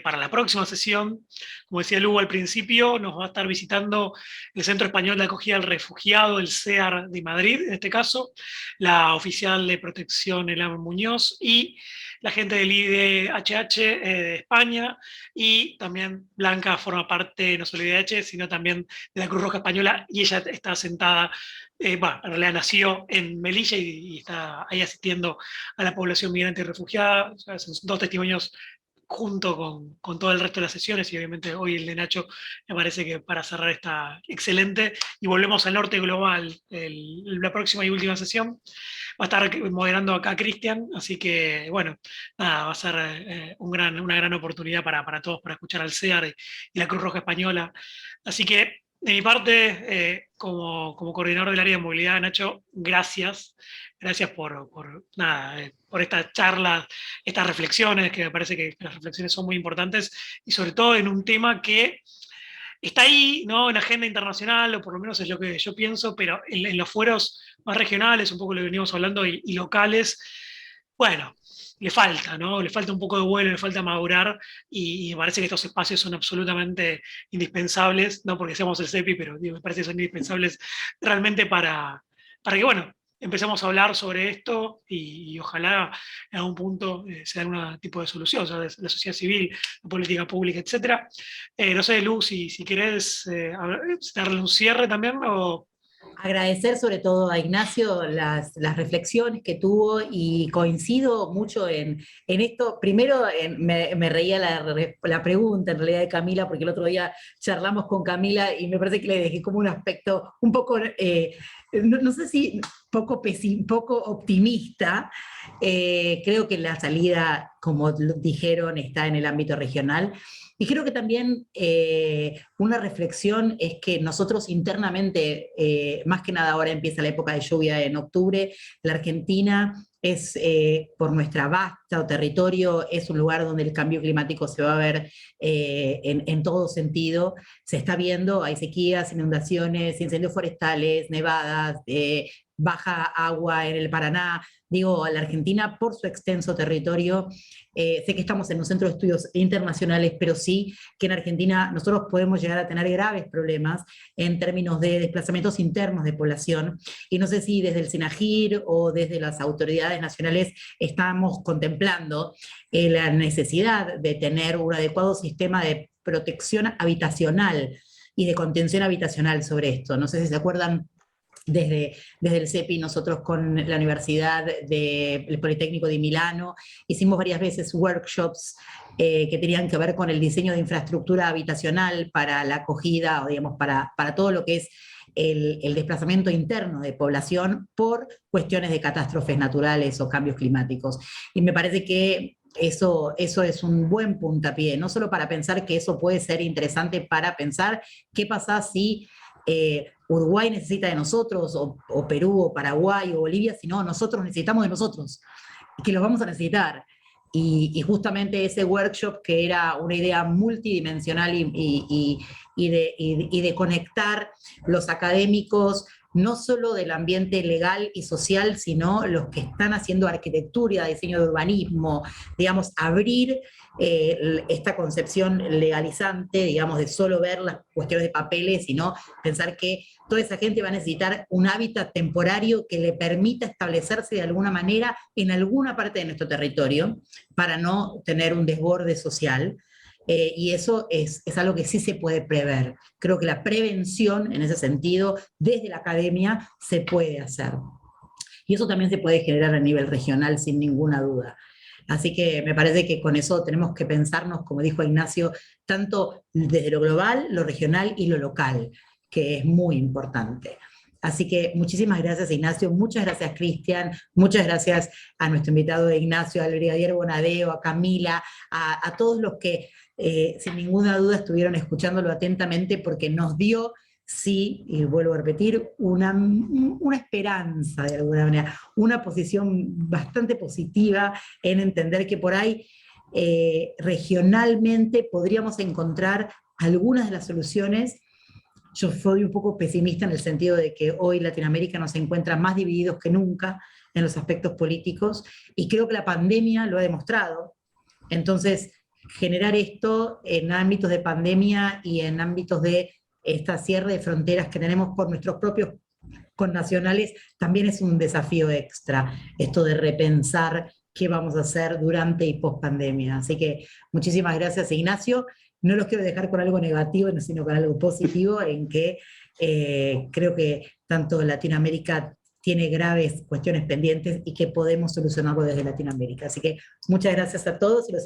para la próxima sesión, como decía Lugo al principio, nos va a estar visitando el Centro Español de Acogida al Refugiado, el CEAR de Madrid, en este caso, la oficial de protección Elena Muñoz y la gente del IDHH de España, y también Blanca forma parte no solo de IDH, sino también de la Cruz Roja Española, y ella está sentada, en realidad nació en Melilla y está ahí asistiendo a la población migrante y refugiada. O sea, son dos testimonios junto con todo el resto de las sesiones, y obviamente hoy el de Nacho me parece que para cerrar está excelente. Y volvemos al norte global, la próxima y última sesión. Va a estar moderando acá Cristian, así que bueno, nada, va a ser una gran oportunidad para todos, para escuchar al CEAR y la Cruz Roja Española. Así que de mi parte, como coordinador del área de movilidad, Nacho, gracias por estas charlas, estas reflexiones, que me parece que las reflexiones son muy importantes, y sobre todo en un tema que está ahí, ¿no?, en la agenda internacional, o por lo menos es lo que yo pienso, pero en los fueros más regionales, un poco lo que venimos hablando, y locales, bueno, le falta, ¿no? Le falta un poco de vuelo, le falta madurar, y me parece que estos espacios son absolutamente indispensables, no porque seamos el CEPI, pero digo, me parece que son indispensables realmente para que, bueno, empecemos a hablar sobre esto y ojalá en algún punto se dé algún tipo de solución, o sea, de la sociedad civil, la política pública, etc. No sé, Lu, si querés darle un cierre también, o... Agradecer sobre todo a Ignacio las reflexiones que tuvo, y coincido mucho en esto. Primero, me reía la pregunta en realidad de Camila, porque el otro día charlamos con Camila y me parece que le dejé como un aspecto un poco, no sé si poco optimista. Creo que la salida, como dijeron, está en el ámbito regional. Y creo que también una reflexión es que nosotros internamente, más que nada ahora empieza la época de lluvia en octubre, la Argentina es, por nuestra vasta territorio, es un lugar donde el cambio climático se va a ver en todo sentido. Se está viendo, hay sequías, inundaciones, incendios forestales, nevadas, baja agua en el Paraná. Digo, la Argentina, por su extenso territorio, sé que estamos en un centro de estudios internacionales, pero sí que en Argentina nosotros podemos llegar a tener graves problemas en términos de desplazamientos internos de población, y no sé si desde el SINAGIR o desde las autoridades nacionales estamos contemplando la necesidad de tener un adecuado sistema de protección habitacional y de contención habitacional sobre esto. No sé si se acuerdan. Desde el CEPI, nosotros con la Universidad del Politécnico de Milano hicimos varias veces workshops que tenían que ver con el diseño de infraestructura habitacional para la acogida, o digamos, para todo lo que es el desplazamiento interno de población por cuestiones de catástrofes naturales o cambios climáticos. Y me parece que eso es un buen puntapié, no solo para pensar que eso puede ser interesante para pensar qué pasa si Uruguay necesita de nosotros, o Perú, o Paraguay, o Bolivia, sino nosotros necesitamos de nosotros, que los vamos a necesitar. Y justamente ese workshop, que era una idea multidimensional y de conectar los académicos, no solo del ambiente legal y social, sino los que están haciendo arquitectura, diseño de urbanismo, digamos, abrir esta concepción legalizante, digamos, de solo ver las cuestiones de papeles, sino pensar que toda esa gente va a necesitar un hábitat temporario que le permita establecerse de alguna manera en alguna parte de nuestro territorio, para no tener un desborde social. Y eso es algo que sí se puede prever. Creo que la prevención, en ese sentido, desde la academia, se puede hacer. Y eso también se puede generar a nivel regional, sin ninguna duda. Así que me parece que con eso tenemos que pensarnos, como dijo Ignacio, tanto desde lo global, lo regional y lo local, que es muy importante. Así que muchísimas gracias, Ignacio, muchas gracias, Cristian, muchas gracias a nuestro invitado Ignacio, al brigadier Bonadeo, a Camila, a todos los que sin ninguna duda estuvieron escuchándolo atentamente, porque nos dio, sí, y vuelvo a repetir, una esperanza de alguna manera, una posición bastante positiva en entender que por ahí regionalmente podríamos encontrar algunas de las soluciones. Yo soy un poco pesimista en el sentido de que hoy Latinoamérica nos encuentra más divididos que nunca en los aspectos políticos, y creo que la pandemia lo ha demostrado. Entonces, generar esto en ámbitos de pandemia y en ámbitos de esta cierre de fronteras que tenemos por nuestros propios connacionales también es un desafío extra, esto de repensar qué vamos a hacer durante y post pandemia. Así que muchísimas gracias, Ignacio. No los quiero dejar con algo negativo, sino con algo positivo, en que creo que tanto Latinoamérica tiene graves cuestiones pendientes y que podemos solucionarlo desde Latinoamérica. Así que muchas gracias a todos y los